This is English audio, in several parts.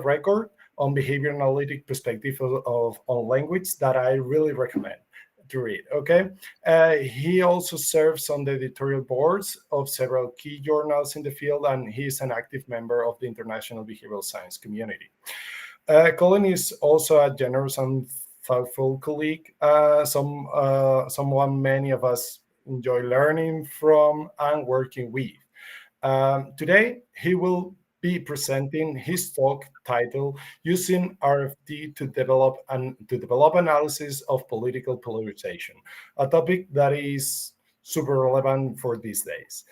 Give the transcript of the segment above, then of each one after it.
record on behavior analytic perspective on language that I really recommend to read. Okay, he also serves on the editorial boards of several key journals in the field, and he's an active member of the international behavioral science community. Colin is also a generous and thoughtful colleague, someone many of us enjoy learning from and working with. Today, he will be presenting his talk titled "Using RFT to develop analysis of political polarization," a topic that is super relevant for these days.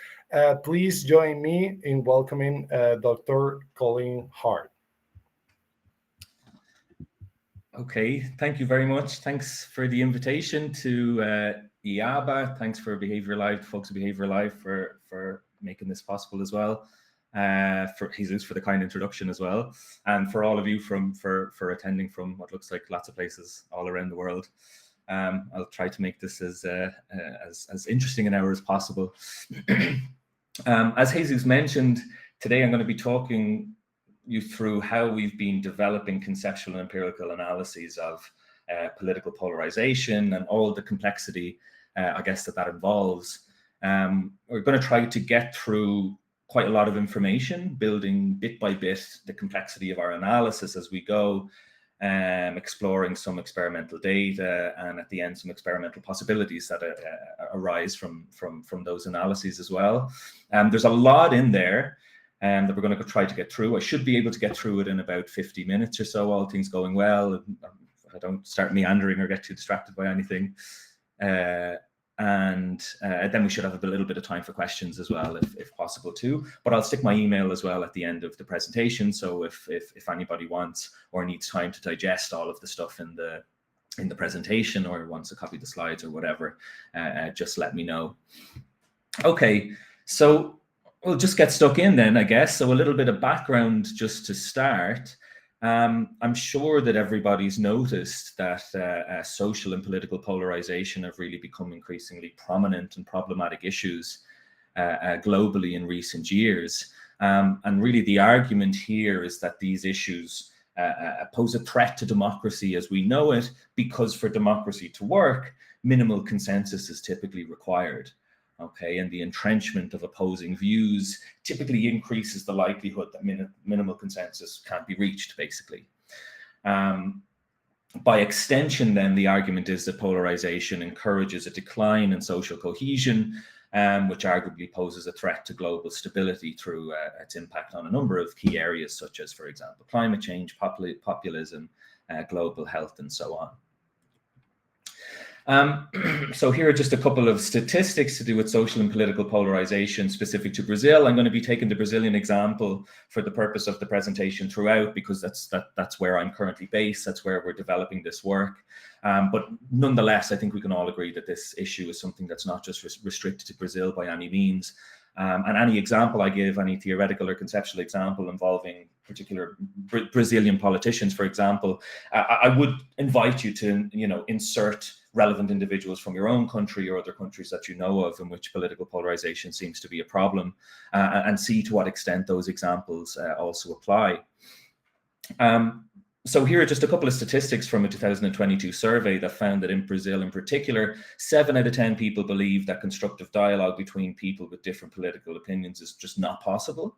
Please join me in welcoming Dr. Colin Harte. Okay, thank you very much. Thanks for the invitation to EABA. Thanks for Behavior Live, folks at Behavior Live for making this possible as well. For Jesus for the kind introduction as well, and for all of you for attending from what looks like lots of places all around the world. I'll try to make this as interesting an hour as possible. As Jesus mentioned, today I'm going to be talking you through how we've been developing conceptual and empirical analyses of political polarization and all the complexity, I guess, that involves. We're going to try to get through quite a lot of information, building bit by bit the complexity of our analysis as we go, exploring some experimental data, and at the end some experimental possibilities that arise from those analyses as well. There's a lot in there that we're going to try to get through. I should be able to get through it in about 50 minutes or so, all things going well. I don't start meandering or get too distracted by anything. And then we should have a little bit of time for questions as well, if possible too. But I'll stick my email as well at the end of the presentation. So if anybody wants or needs time to digest all of the stuff in the presentation, or wants to copy the slides or whatever, just let me know. Okay, so we'll just get stuck in then, I guess. So a little bit of background just to start. I'm sure that everybody's noticed that social and political polarization have really become increasingly prominent and problematic issues globally in recent years. And really the argument here is that these issues pose a threat to democracy as we know it, because for democracy to work, minimal consensus is typically required. Okay, and the entrenchment of opposing views typically increases the likelihood that minimal consensus can't be reached, basically. By extension, then, the argument is that polarization encourages a decline in social cohesion, which arguably poses a threat to global stability through its impact on a number of key areas, such as, for example, climate change, populism, global health, and so on. So here are just a couple of statistics to do with social and political polarization specific to Brazil. I'm going to be taking the Brazilian example for the purpose of the presentation throughout, because that's where I'm currently based. That's where we're developing this work. But nonetheless, I think we can all agree that this issue is something that's not just restricted to Brazil by any means. And any example I give, any theoretical or conceptual example involving particular Brazilian politicians, for example, I would invite you to, insert relevant individuals from your own country or other countries that you know of in which political polarization seems to be a problem, and see to what extent those examples also apply. So here are just a couple of statistics from a 2022 survey that found that in Brazil in particular, 7 out of 10 people believe that constructive dialogue between people with different political opinions is just not possible.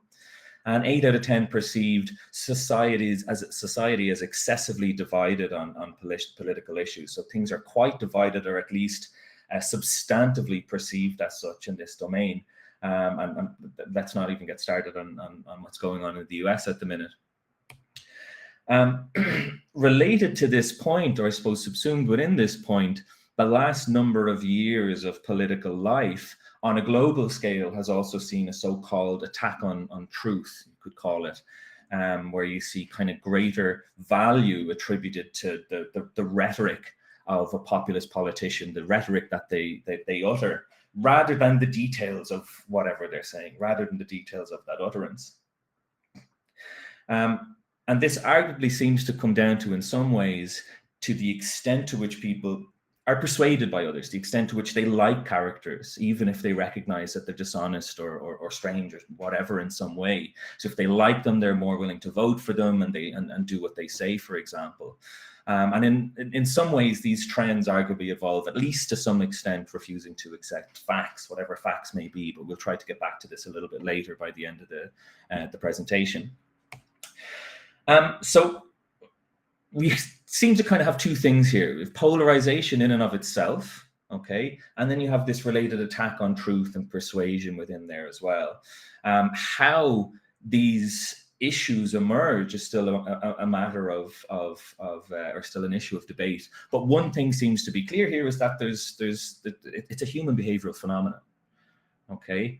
And 8 out of 10 perceived society as excessively divided on political issues. So things are quite divided, or at least substantively perceived as such in this domain. And let's not even get started on what's going on in the US at the minute. Related to this point, or I suppose subsumed within this point, the last number of years of political life on a global scale has also seen a so-called attack on truth, you could call it, where you see kind of greater value attributed to the rhetoric of a populist politician, the rhetoric that they utter, rather than the details of whatever they're saying, rather than the details of that utterance. And this arguably seems to come down to, in some ways, to the extent to which people are persuaded by others, the extent to which they like characters, even if they recognize that they're dishonest or strange or whatever in some way. So if they like them, they're more willing to vote for them and do what they say, for example. And in some ways, these trends arguably evolve, at least to some extent, refusing to accept facts, whatever facts may be. But we'll try to get back to this a little bit later by the end of the presentation. So we seem to kind of have two things here: with polarization in and of itself, okay, and then you have this related attack on truth and persuasion within there as well. How these issues emerge is still a matter of or still an issue of debate. But one thing seems to be clear here is that it's a human behavioral phenomenon, okay.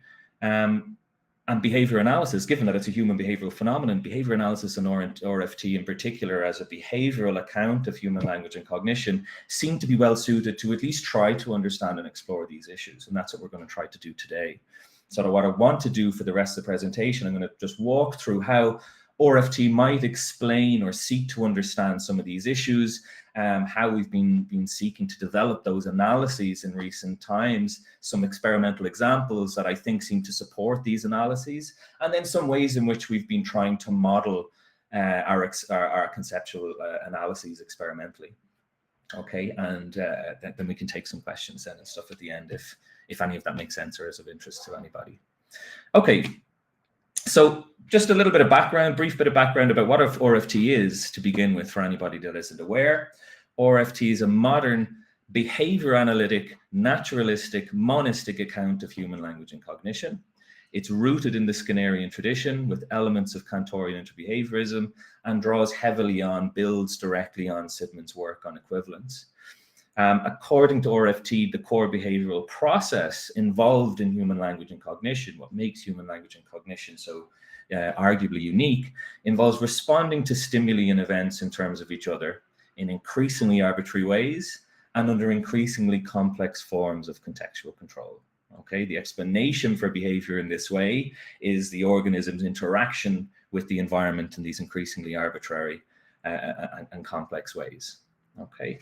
And behavior analysis, given that it's a human behavioral phenomenon, behavior analysis and RFT in particular as a behavioral account of human language and cognition seem to be well suited to at least try to understand and explore these issues. And that's what we're going to try to do today. So what I want to do for the rest of the presentation, I'm going to just walk through how RFT might explain or seek to understand some of these issues, how we've been seeking to develop those analyses in recent times, some experimental examples that I think seem to support these analyses, and then some ways in which we've been trying to model our conceptual analyses experimentally. Okay, and then we can take some questions then and stuff at the end if any of that makes sense or is of interest to anybody. Okay. So just a little bit of background, brief bit of background about what RFT is to begin with for anybody that isn't aware. RFT is a modern behavior analytic, naturalistic, monistic account of human language and cognition. It's rooted in the Skinnerian tradition with elements of Kantorian interbehaviorism and builds directly on Sidman's work on equivalence. According to RFT, the core behavioral process involved in human language and cognition, what makes human language and cognition so arguably unique, involves responding to stimuli and events in terms of each other in increasingly arbitrary ways and under increasingly complex forms of contextual control. Okay, the explanation for behavior in this way is the organism's interaction with the environment in these increasingly arbitrary and complex ways. Okay.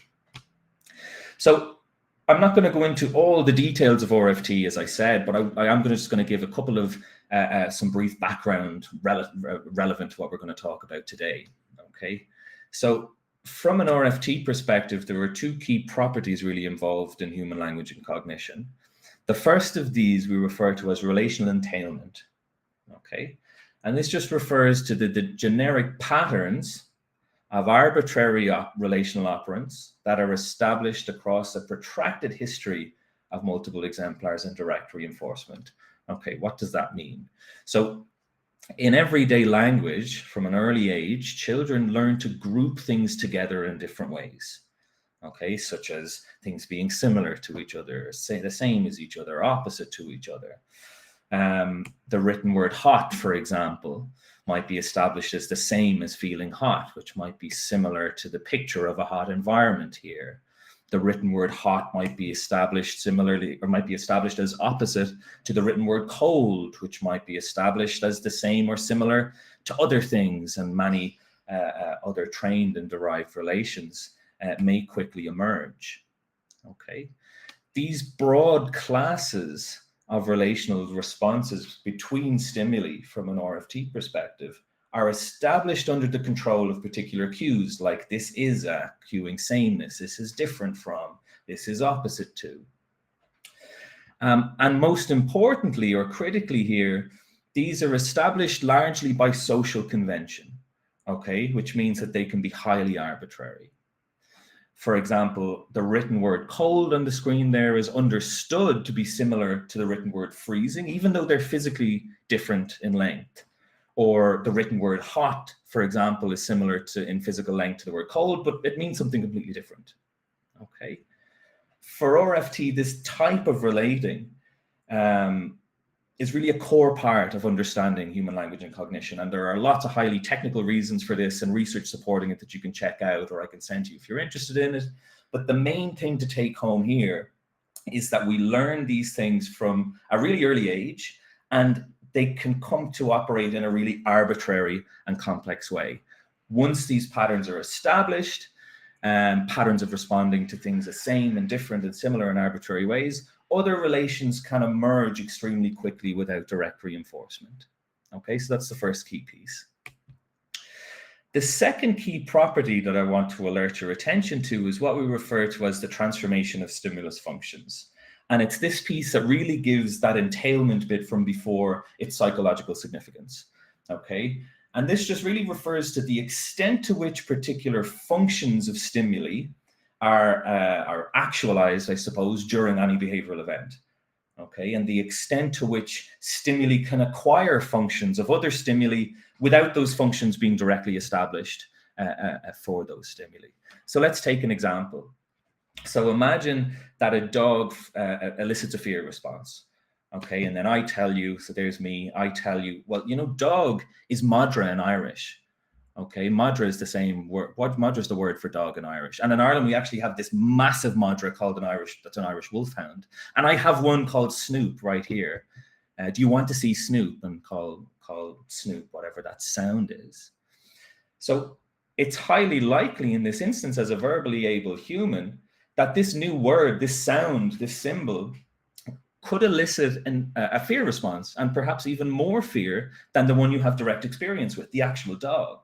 So I'm not going to go into all the details of RFT, as I said, but I am just going to give a couple of some brief background relevant to what we're going to talk about today. Okay, so from an RFT perspective, there are two key properties really involved in human language and cognition. The first of these we refer to as relational entailment. Okay, and this just refers to the generic patterns of arbitrary relational operands that are established across a protracted history of multiple exemplars and direct reinforcement. Okay, what does that mean? So in everyday language, from an early age, children learn to group things together in different ways. Okay, such as things being similar to each other, say the same as each other, opposite to each other. The written word hot, for example, might be established as the same as feeling hot, which might be similar to the picture of a hot environment here. The written word hot might be established similarly, or might be established as opposite to the written word cold, which might be established as the same or similar to other things, and many other trained and derived relations may quickly emerge. Okay, these broad classes of relational responses between stimuli from an RFT perspective are established under the control of particular cues, like this is a cueing sameness, this is different from, this is opposite to. And most importantly or critically here, these are established largely by social convention, okay, which means that they can be highly arbitrary. For example, the written word cold on the screen there is understood to be similar to the written word freezing, even though they're physically different in length. Or the written word hot, for example, is similar to in physical length to the word cold, but it means something completely different. Okay. For RFT, this type of relating is really a core part of understanding human language and cognition. And there are lots of highly technical reasons for this and research supporting it that you can check out, or I can send you if you're interested in it. But the main thing to take home here is that we learn these things from a really early age, and they can come to operate in a really arbitrary and complex way. Once these patterns are established, patterns of responding to things as same and different and similar in arbitrary ways. Other relations can emerge extremely quickly without direct reinforcement. Okay, so that's the first key piece. The second key property that I want to alert your attention to is what we refer to as the transformation of stimulus functions. And it's this piece that really gives that entailment bit from before its psychological significance. Okay, and this just really refers to the extent to which particular functions of stimuli are actualized, I suppose, during any behavioral event. Okay, and the extent to which stimuli can acquire functions of other stimuli without those functions being directly established for those stimuli. So let's take an example. So imagine that a dog elicits a fear response. Okay, and then I tell you, so there's me, I tell you, well, you know, dog is madra in Irish. Okay, madra is the same word. Madra is the word for dog in Irish. And in Ireland, we actually have this massive madra called an Irish wolfhound. And I have one called Snoop right here. Do you want to see Snoop? And call Snoop whatever that sound is. So it's highly likely in this instance, as a verbally able human, that this new word, this sound, this symbol could elicit a fear response, and perhaps even more fear than the one you have direct experience with, the actual dog.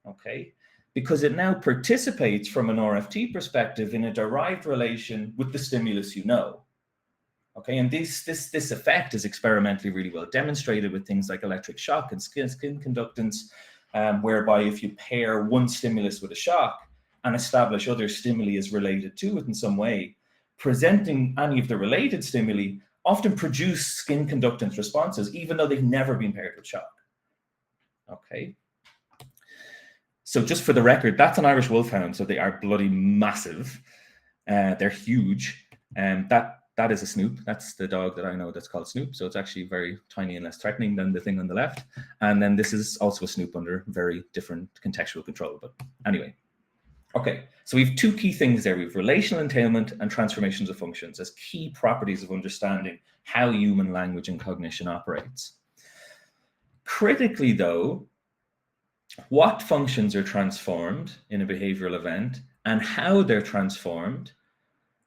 Okay, because it now participates from an RFT perspective in a derived relation with the stimulus you know. Okay, and this effect is experimentally really well demonstrated with things like electric shock and skin conductance, whereby if you pair one stimulus with a shock and establish other stimuli as related to it in some way, presenting any of the related stimuli often produce skin conductance responses, even though they've never been paired with shock. Okay. So just for the record, that's an Irish wolfhound, so they are bloody massive. They're huge. That is a Snoop. That's the dog that I know that's called Snoop. So it's actually very tiny and less threatening than the thing on the left. And then this is also a Snoop under very different contextual control. But anyway, okay. So we have two key things there. We have relational entailment and transformations of functions as key properties of understanding how human language and cognition operates. Critically, though, what functions are transformed in a behavioral event and how they're transformed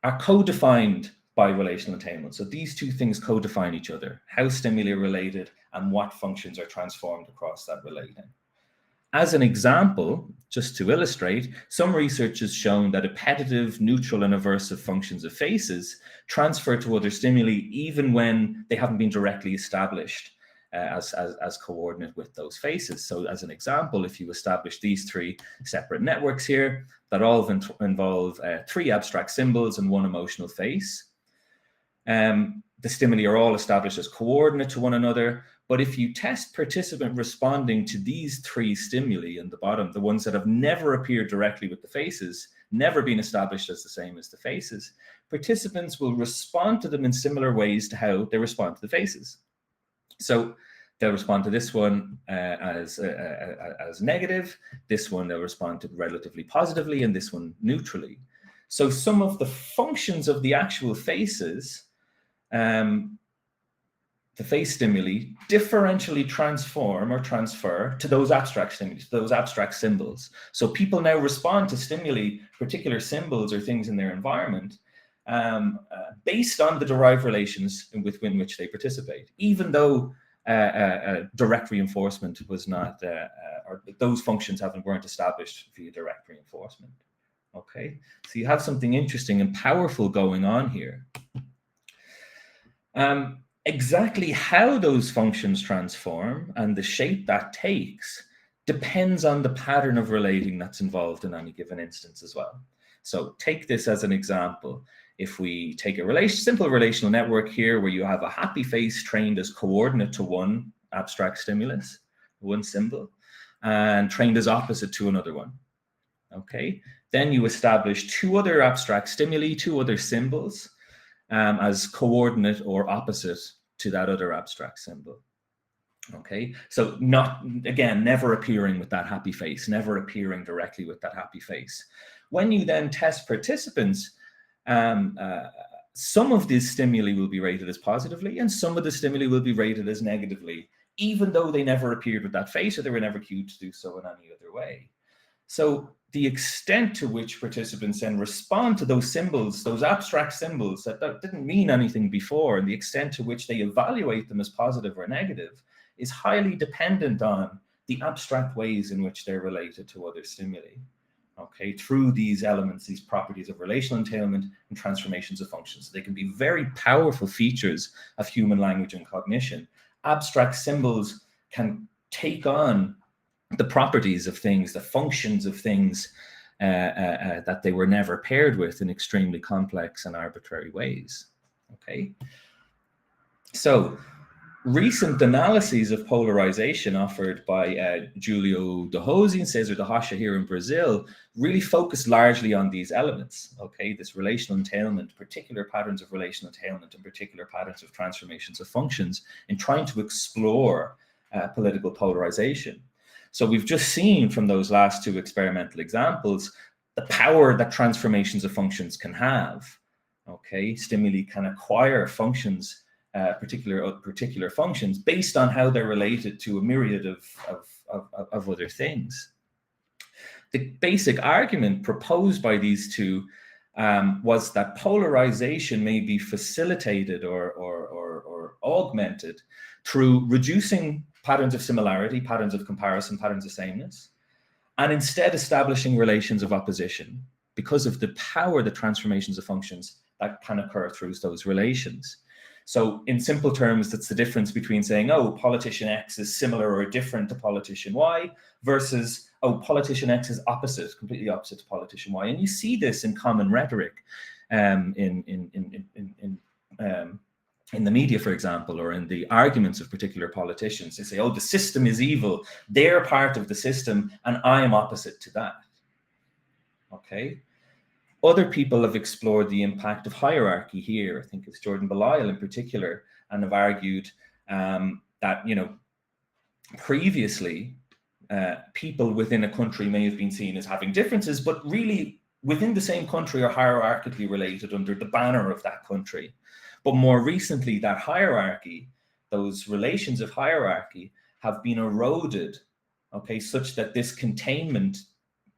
are co-defined by relational entailment. So these two things co-define each other, how stimuli are related and what functions are transformed across that relating. As an example, just to illustrate, some research has shown that appetitive, neutral, and aversive functions of faces transfer to other stimuli even when they haven't been directly established as coordinate with those faces. So as an example, if you establish these three separate networks here that all involve three abstract symbols and one emotional face, the stimuli are all established as coordinate to one another. But if you test participant responding to these three stimuli in the bottom, the ones that have never appeared directly with the faces, never been established as the same as the faces, participants will respond to them in similar ways to how they respond to the faces. So they'll respond to this one as negative, this one they'll respond to relatively positively, and this one neutrally. So some of the functions of the actual faces, the face stimuli, differentially transform or transfer to those abstract stimuli, to those abstract symbols. So people now respond to stimuli, particular symbols or things in their environment, based on the derived relations within which they participate, even though direct reinforcement was not, or those functions weren't established via direct reinforcement. Okay, so you have something interesting and powerful going on here. Exactly how those functions transform and the shape that takes depends on the pattern of relating that's involved in any given instance as well. So take this as an example. If we take a simple relational network here where you have a happy face trained as coordinate to one abstract stimulus, one symbol, and trained as opposite to another one. Okay, then you establish two other abstract stimuli, two other symbols, as coordinate or opposite to that other abstract symbol. Okay, so never appearing with that happy face, never appearing directly with that happy face. When you then test participants, some of these stimuli will be rated as positively and some of the stimuli will be rated as negatively, even though they never appeared with that face or they were never cued to do so in any other way. So the extent to which participants then respond to those symbols, those abstract symbols that didn't mean anything before, and the extent to which they evaluate them as positive or negative, is highly dependent on the abstract ways in which they're related to other stimuli, okay, through these elements, these properties of relational entailment and transformations of functions. So they can be very powerful features of human language and cognition. Abstract symbols can take on the properties of things, the functions of things that they were never paired with in extremely complex and arbitrary ways, okay? So recent analyses of polarization offered by Julio de Rose and Cesar de Harte here in Brazil really focus largely on these elements, okay? This relational entailment, particular patterns of relational entailment, and particular patterns of transformations of functions in trying to explore political polarization. So we've just seen from those last two experimental examples the power that transformations of functions can have, okay? Stimuli can acquire functions, particular functions based on how they're related to a myriad of other things. The basic argument proposed by these two was that polarization may be facilitated or augmented through reducing patterns of similarity, patterns of comparison, patterns of sameness, and instead establishing relations of opposition because of the power, the transformations of functions that can occur through those relations. So in simple terms, that's the difference between saying, oh, politician X is similar or different to politician Y versus, oh, politician X is opposite, completely opposite to politician Y. And you see this in common rhetoric in the media, for example, or in the arguments of particular politicians. They say, oh, the system is evil, they're part of the system, and I am opposite to that, okay? Other people have explored the impact of hierarchy here. I think it's Jordan Belisle in particular, and have argued that, you know, previously, people within a country may have been seen as having differences, but really within the same country are hierarchically related under the banner of that country. But more recently, that hierarchy, those relations of hierarchy have been eroded, okay, such that this containment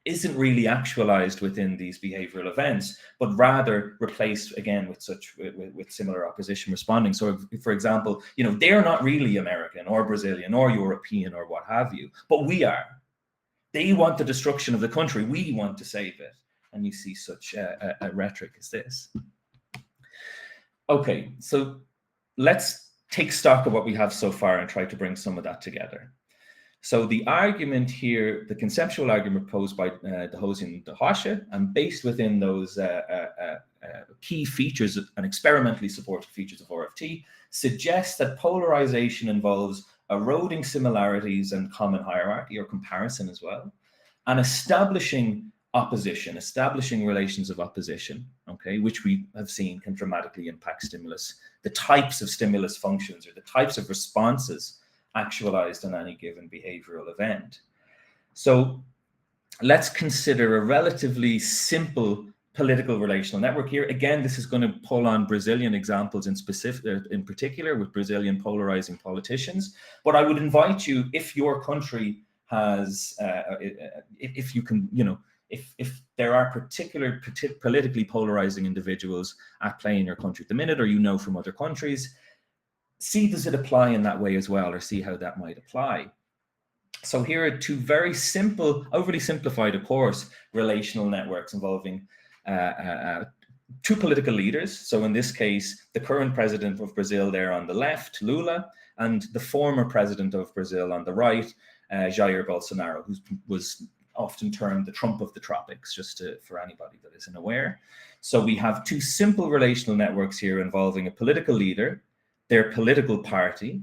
isn't really actualized within these behavioral events, but rather replaced again with similar opposition responding. So if, for example, you know, they're not really American or Brazilian or European or what have you, but we are. They want the destruction of the country. We want to save it. And you see such a rhetoric as this. Okay, so let's take stock of what we have so far and try to bring some of that together. So the argument here, the conceptual argument posed by de Rose and de Harte, and based within those key features and experimentally supported features of RFT, suggests that polarization involves eroding similarities and common hierarchy or comparison as well, and establishing opposition, establishing relations of opposition, okay, which we have seen can dramatically impact stimulus, the types of stimulus functions or the types of responses actualized on any given behavioral event. So let's consider a relatively simple political relational network here. Again, this is going to pull on Brazilian examples in particular with Brazilian polarizing politicians. But I would invite you, if your country has, if you can, you know, if there are particular politically polarizing individuals at play in your country at the minute, or you know from other countries, see does it apply in that way as well, or see how that might apply. So here are two very simple, overly simplified, of course, relational networks involving two political leaders. So in this case, the current president of Brazil there on the left, Lula, and the former president of Brazil on the right, Jair Bolsonaro, who was often termed the Trump of the tropics, just for anybody that isn't aware. So we have two simple relational networks here involving a political leader, their political party,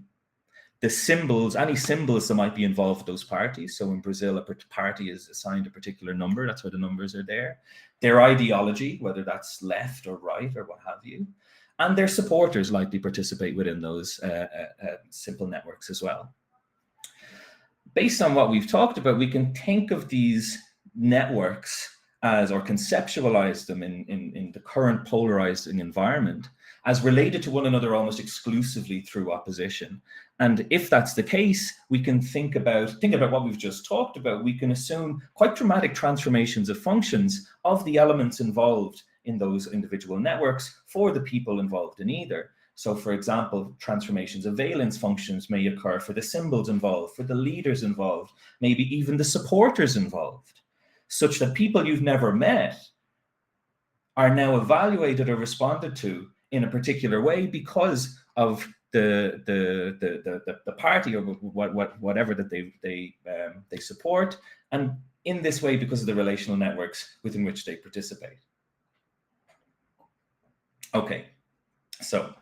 the symbols, any symbols that might be involved with those parties. So in Brazil, a party is assigned a particular number. That's why the numbers are there. Their ideology, whether that's left or right or what have you. And their supporters likely participate within those simple networks as well. Based on what we've talked about, we can think of these networks as, or conceptualize them in the current polarizing environment as related to one another almost exclusively through opposition. And if that's the case, we can think about what we've just talked about. We can assume quite dramatic transformations of functions of the elements involved in those individual networks for the people involved in either. So for example, transformations of valence functions may occur for the symbols involved, for the leaders involved, maybe even the supporters involved, such that people you've never met are now evaluated or responded to in a particular way because of the party or whatever that they support, and in this way because of the relational networks within which they participate. Okay, so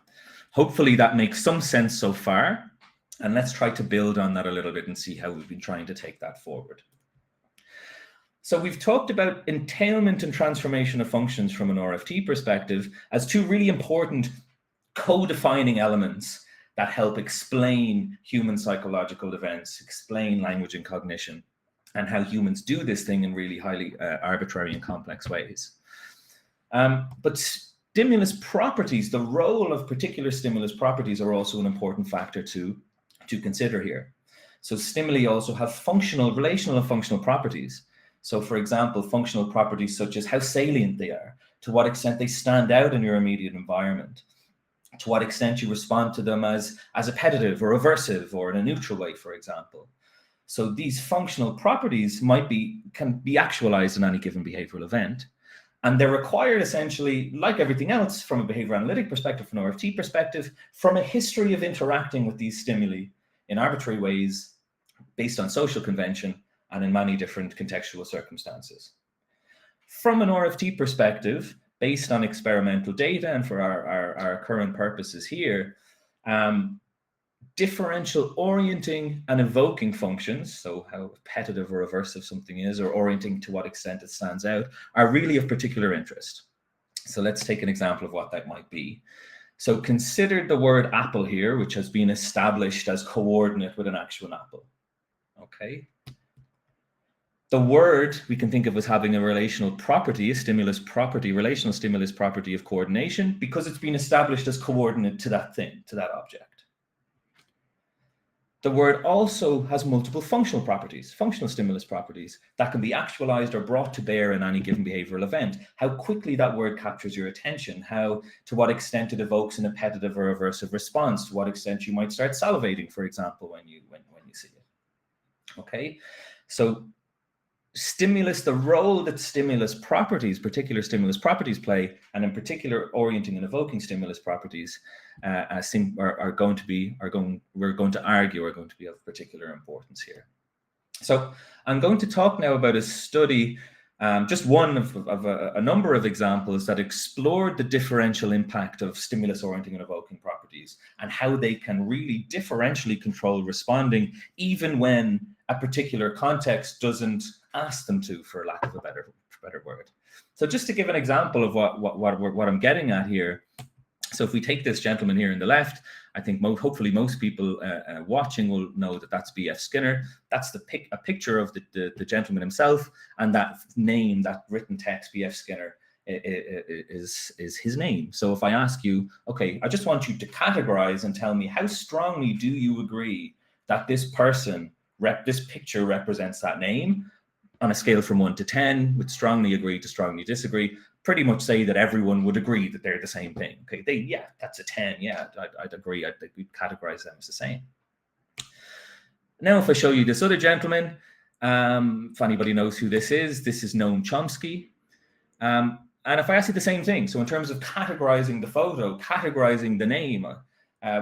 hopefully that makes some sense so far, and let's try to build on that a little bit and see how we've been trying to take that forward. So we've talked about entailment and transformation of functions from an RFT perspective as two really important co-defining elements that help explain human psychological events, explain language and cognition, and how humans do this thing in really highly arbitrary and complex ways. But stimulus properties, the role of particular stimulus properties, are also an important factor to consider here. So stimuli also have relational and functional properties. So for example, functional properties such as how salient they are, to what extent they stand out in your immediate environment, to what extent you respond to them as appetitive or aversive or in a neutral way, for example. So these functional properties can be actualized in any given behavioral event. And they're required essentially, like everything else from a behavior analytic perspective, from an RFT perspective, from a history of interacting with these stimuli in arbitrary ways based on social convention and in many different contextual circumstances. From an RFT perspective, based on experimental data and for our current purposes here, differential orienting and evoking functions, so how appetitive or aversive something is, or orienting to what extent it stands out, are really of particular interest. So let's take an example of what that might be. So consider the word apple here, which has been established as coordinate with an actual apple. Okay. The word we can think of as having a relational property, a stimulus property, relational stimulus property of coordination, because it's been established as coordinate to that thing, to that object. The word also has multiple functional properties, functional stimulus properties, that can be actualized or brought to bear in any given behavioral event. How quickly that word captures your attention, to what extent it evokes an appetitive or aversive response, to what extent you might start salivating, for example, when you see it. Okay, so stimulus, the role that stimulus properties, particular stimulus properties play, and in particular orienting and evoking stimulus properties, we're going to argue are going to be of particular importance here. So I'm going to talk now about a study, just one of a number of examples that explored the differential impact of stimulus orienting and evoking properties and how they can really differentially control responding even when a particular context doesn't ask them to, for lack of a better word. So just to give an example of what I'm getting at here. So if we take this gentleman here in the left, I think hopefully most people watching will know that that's B.F. Skinner. That's a picture of the gentleman himself, and that name, that written text, B.F. Skinner, is his name. So if I ask you, okay, I just want you to categorize and tell me, how strongly do you agree that this person, this picture represents that name, on a scale from 1 to 10, with strongly agree to strongly disagree, pretty much say that everyone would agree that they're the same thing. Okay, yeah, that's a 10. Yeah, I'd agree. We'd categorize them as the same. Now, if I show you this other gentleman, if anybody knows who this is Noam Chomsky. And if I ask you the same thing, so in terms of categorizing the photo, categorizing the name,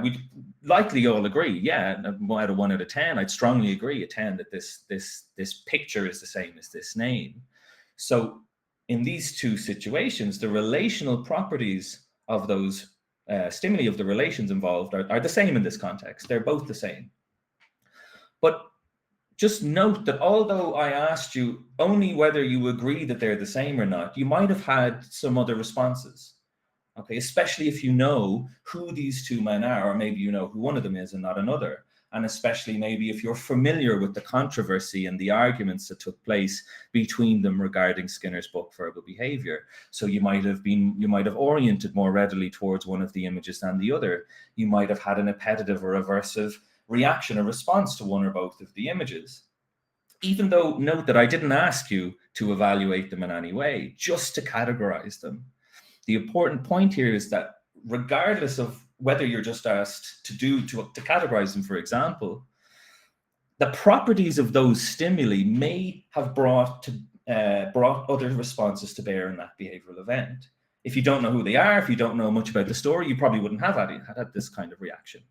we'd likely all agree, yeah, out of 1 out of 10, I'd strongly agree at 10 that this picture is the same as this name. So in these two situations, the relational properties of those stimuli of the relations involved are the same in this context. They're both the same. But just note that although I asked you only whether you agree that they're the same or not, you might have had some other responses. Okay, especially if you know who these two men are, or maybe you know who one of them is and not another. and especially maybe if you're familiar with the controversy and the arguments that took place between them regarding Skinner's book Verbal Behavior. So you might have oriented more readily towards one of the images than the other. You might have had an appetitive or aversive reaction or response to one or both of the images. Even though, note that I didn't ask you to evaluate them in any way, just to categorize them. The important point here is that regardless of whether you're just asked to categorize them, for example, the properties of those stimuli may have brought other responses to bear in that behavioral event. If you don't know who they are, if you don't know much about the story, you probably wouldn't have had this kind of reaction.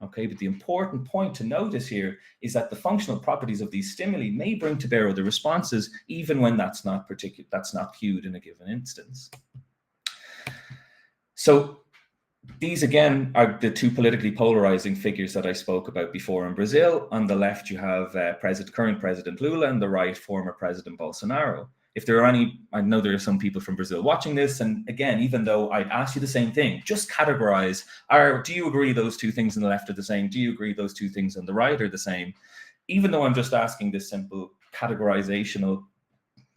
Okay, but the important point to notice here is that the functional properties of these stimuli may bring to bear other responses, even when that's not cued in a given instance. So these, again, are the two politically polarizing figures that I spoke about before in Brazil. On the left, you have current President Lula, and the right, former President Bolsonaro. If there are any, I know there are some people from Brazil watching this, and again, even though I'd ask you the same thing, just categorize, do you agree those two things on the left are the same? Do you agree those two things on the right are the same? Even though I'm just asking this simple categorizational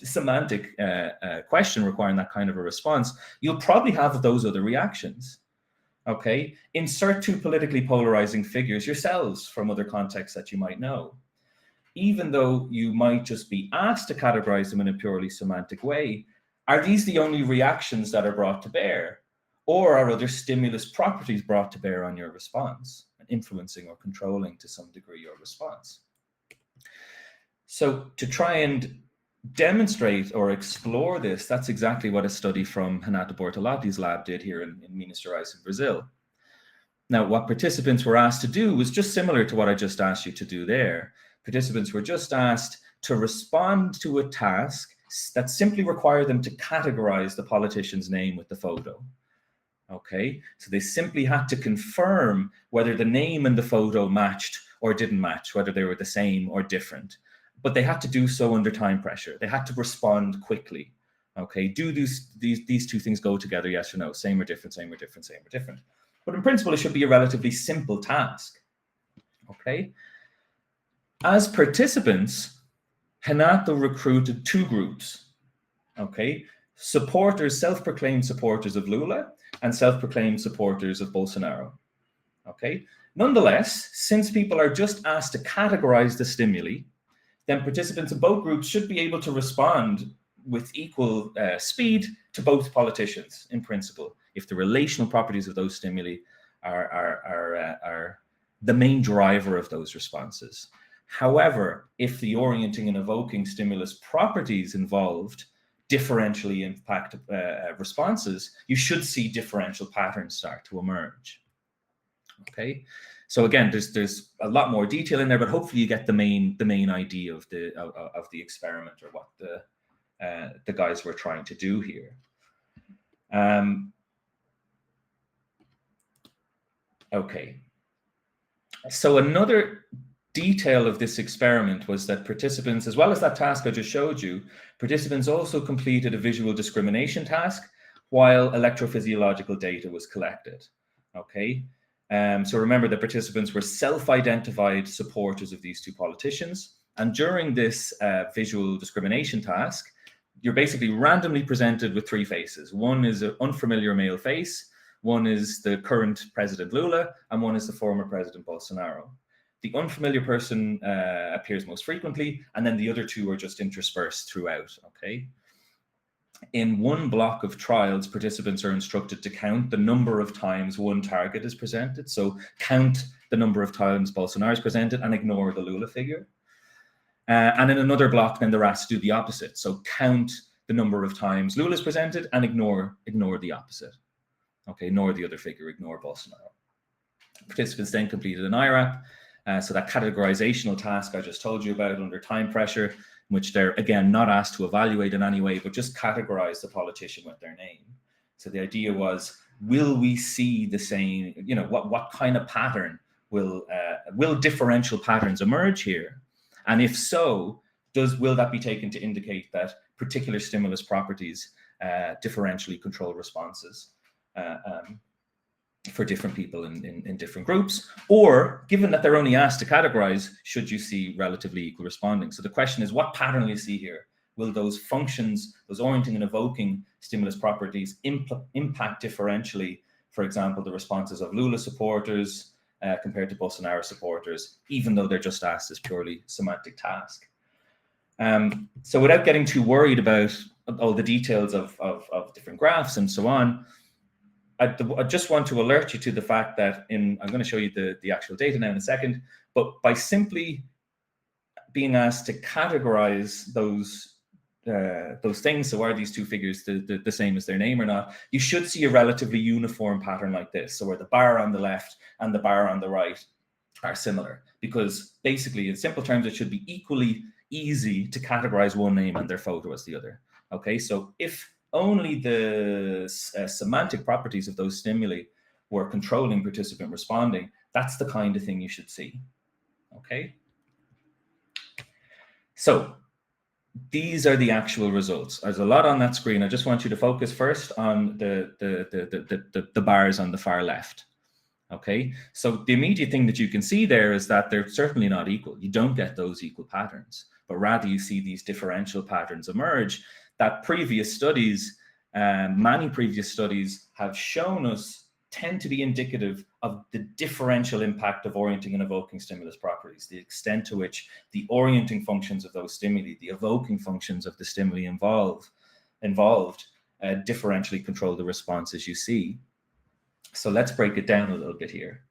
semantic question requiring that kind of a response, you'll probably have those other reactions. Okay, insert two politically polarizing figures yourselves from other contexts that you might know. Even though you might just be asked to categorize them in a purely semantic way, are these the only reactions that are brought to bear? Or are other stimulus properties brought to bear on your response, influencing or controlling to some degree your response? So to try and demonstrate or explore this, that's exactly what a study from Renato Bortolotti's lab did here in Minas Gerais in Brazil. Now, what participants were asked to do was just similar to what I just asked you to do there. Participants were just asked to respond to a task that simply required them to categorize the politician's name with the photo. Okay, so they simply had to confirm whether the name and the photo matched or didn't match, whether they were the same or different. But they had to do so under time pressure. They had to respond quickly. Okay, do these two things go together, yes or no? Same or different, same or different, same or different. But in principle, it should be a relatively simple task. Okay. As participants, Renato recruited two groups. Okay, supporters, self-proclaimed supporters of Lula, and self-proclaimed supporters of Bolsonaro. Okay. Nonetheless, since people are just asked to categorize the stimuli, then participants in both groups should be able to respond with equal speed to both politicians, in principle, if the relational properties of those stimuli are the main driver of those responses. However, if the orienting and evoking stimulus properties involved differentially impact responses, you should see differential patterns start to emerge. Okay. So again, there's a lot more detail in there, but hopefully you get the main idea of the experiment, or what the guys were trying to do here. Okay. So another detail of this experiment was that participants, as well as that task I just showed you, participants also completed a visual discrimination task while electrophysiological data was collected. Okay. So remember, the participants were self-identified supporters of these two politicians. And during this visual discrimination task, you're basically randomly presented with three faces. One is an unfamiliar male face, one is the current President Lula, and one is the former President Bolsonaro. The unfamiliar person appears most frequently, and then the other two are just interspersed throughout, okay? In one block of trials, participants are instructed to count the number of times one target is presented. So count the number of times Bolsonaro is presented and ignore the Lula figure. And in another block, then they're asked to do the opposite. So count the number of times Lula is presented and ignore the opposite. Okay, ignore the other figure, ignore Bolsonaro. Participants then completed an IRAP. So that categorizational task I just told you about under time pressure, in which they're, again, not asked to evaluate in any way, but just categorize the politician with their name. So the idea was, will we see the same, what kind of pattern will differential patterns emerge here? And if so, will that be taken to indicate that particular stimulus properties differentially control responses? for different people in different groups, or given that they're only asked to categorize, should you see relatively equal responding? So the question is, what pattern will you see here? Will those functions, those orienting and evoking stimulus properties impact differentially, for example, the responses of Lula supporters compared to Bolsonaro supporters, even though they're just asked this purely semantic task? So without getting too worried about all the details of different graphs and so on, I just want to alert you to the fact that I'm going to show you the actual data now in a second, but by simply being asked to categorize those things, so are these two figures the same as their name or not, you should see a relatively uniform pattern like this, so where the bar on the left and the bar on the right are similar, because basically in simple terms, it should be equally easy to categorize one name and their photo as the other. Okay, so if only the semantic properties of those stimuli were controlling participant responding, that's the kind of thing you should see. Okay, so these are the actual results. There's a lot on that screen. I just want you to focus first on the bars on the far left. Okay, so the immediate thing that you can see there is that they're certainly not equal. You don't get those equal patterns, but rather you see these differential patterns emerge that previous studies, many previous studies have shown us tend to be indicative of the differential impact of orienting and evoking stimulus properties, the extent to which the orienting functions of those stimuli, the evoking functions of the stimuli involved differentially control the responses you see. So let's break it down a little bit here.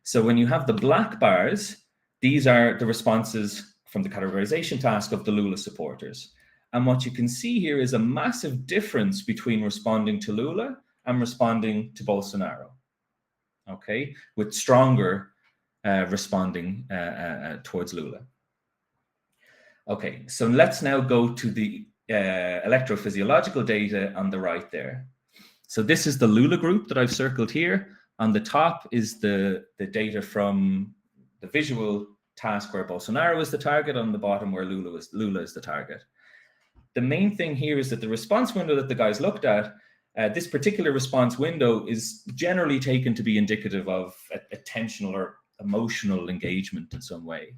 So when you have the black bars, these are the responses from the categorization task of the Lula supporters. And what you can see here is a massive difference between responding to Lula and responding to Bolsonaro, okay, with stronger responding towards Lula. Okay, so let's now go to the electrophysiological data on the right there. So this is the Lula group that I've circled here. On the top is the data from the visual task where Bolsonaro is the target, on the bottom where Lula is the target. The main thing here is that the response window that the guys looked at, this particular response window is generally taken to be indicative of attentional or emotional engagement in some way.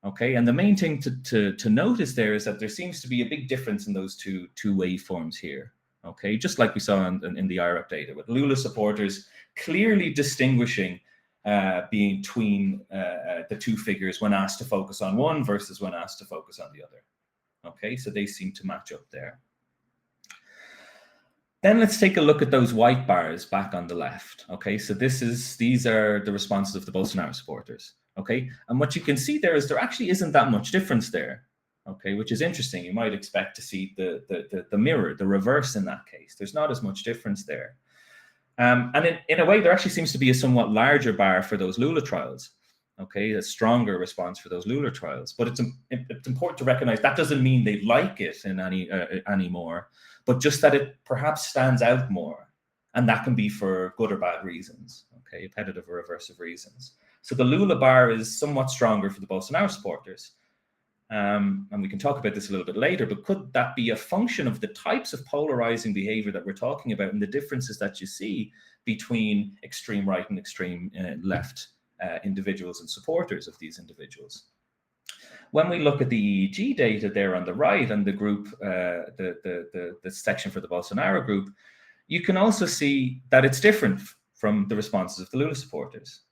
Okay, and the main thing to notice there is that there seems to be a big difference in those two waveforms here. Okay, just like we saw in the RFT data, with Lula supporters clearly distinguishing between the two figures when asked to focus on one versus when asked to focus on the other. Okay, so they seem to match up there. Then let's take a look at those white bars back on the left. Okay, so these are the responses of the Bolsonaro supporters. Okay, and what you can see there is there actually isn't that much difference there. Okay, which is interesting. You might expect to see the mirror, the reverse in that case. There's not as much difference there. And in a way, there actually seems to be a somewhat larger bar for those Lula trials. Okay, a stronger response for those Lula trials. But it's important to recognize that doesn't mean they like it in anymore, but just that it perhaps stands out more. And that can be for good or bad reasons, okay, appetitive or aversive reasons. So the Lula bar is somewhat stronger for the Bolsonaro supporters. And we can talk about this a little bit later, but could that be a function of the types of polarizing behavior that we're talking about and the differences that you see between extreme right and extreme left individuals and supporters of these individuals? When we look at the EEG data there on the right and the group, the section for the Bolsonaro group, you can also see that it's different from the responses of the Lula supporters.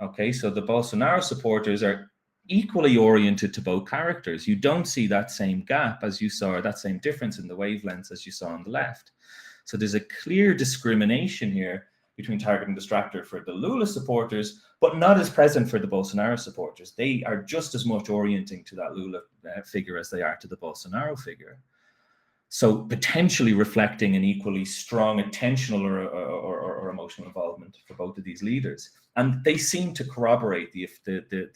Okay, so the Bolsonaro supporters are equally oriented to both characters. You don't see that same gap as you saw, or that same difference in the wavelengths as you saw on the left. So there's a clear discrimination here between target and distractor for the Lula supporters, but not as present for the Bolsonaro supporters. They are just as much orienting to that Lula figure as they are to the Bolsonaro figure. So potentially reflecting an equally strong attentional or emotional involvement for both of these leaders. And they seem to corroborate the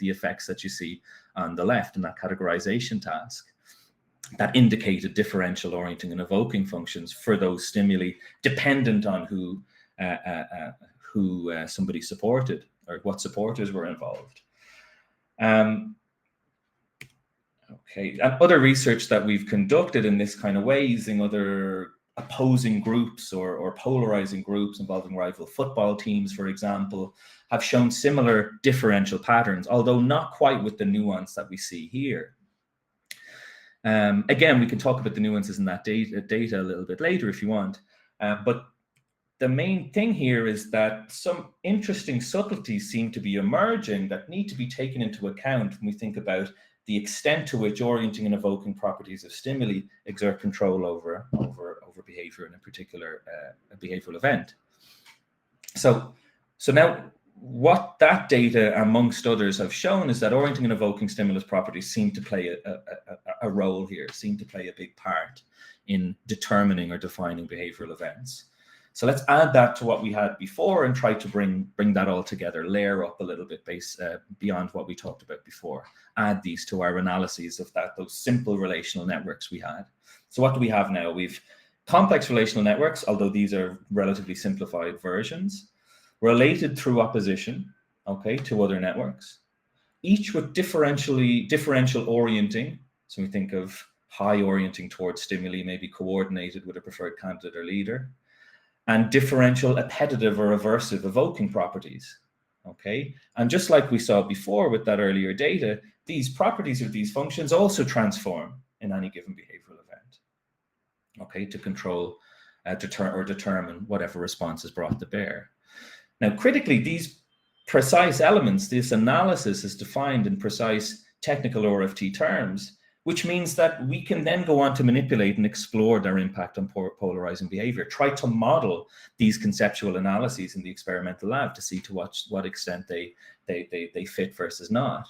effects that you see on the left in that categorization task that indicated differential orienting and evoking functions for those stimuli dependent on who somebody supported or what supporters were involved. Okay, and other research that we've conducted in this kind of way using other opposing groups or polarizing groups involving rival football teams, for example, have shown similar differential patterns, although not quite with the nuance that we see here. Again, we can talk about the nuances in that data a little bit later if you want, but the main thing here is that some interesting subtleties seem to be emerging that need to be taken into account when we think about the extent to which orienting and evoking properties of stimuli exert control over behavior in a particular behavioral event. So now what that data, amongst others, have shown is that orienting and evoking stimulus properties seem to play a role here, seem to play a big part in determining or defining behavioral events. So let's add that to what we had before and try to bring that all together, layer up a little bit beyond what we talked about before. Add these to our analyses of those simple relational networks we had. So what do we have now? We've complex relational networks, although these are relatively simplified versions, related through opposition, okay, to other networks, each with differential orienting. So we think of high orienting towards stimuli, maybe coordinated with a preferred candidate or leader, and differential appetitive or aversive evoking properties, okay? And just like we saw before with that earlier data, these properties of these functions also transform in any given behavioral event, okay, to control, determine whatever response is brought to bear. Now, critically, these precise elements, this analysis is defined in precise technical RFT terms, which means that we can then go on to manipulate and explore their impact on polarizing behavior, try to model these conceptual analyses in the experimental lab to see to what extent they fit versus not.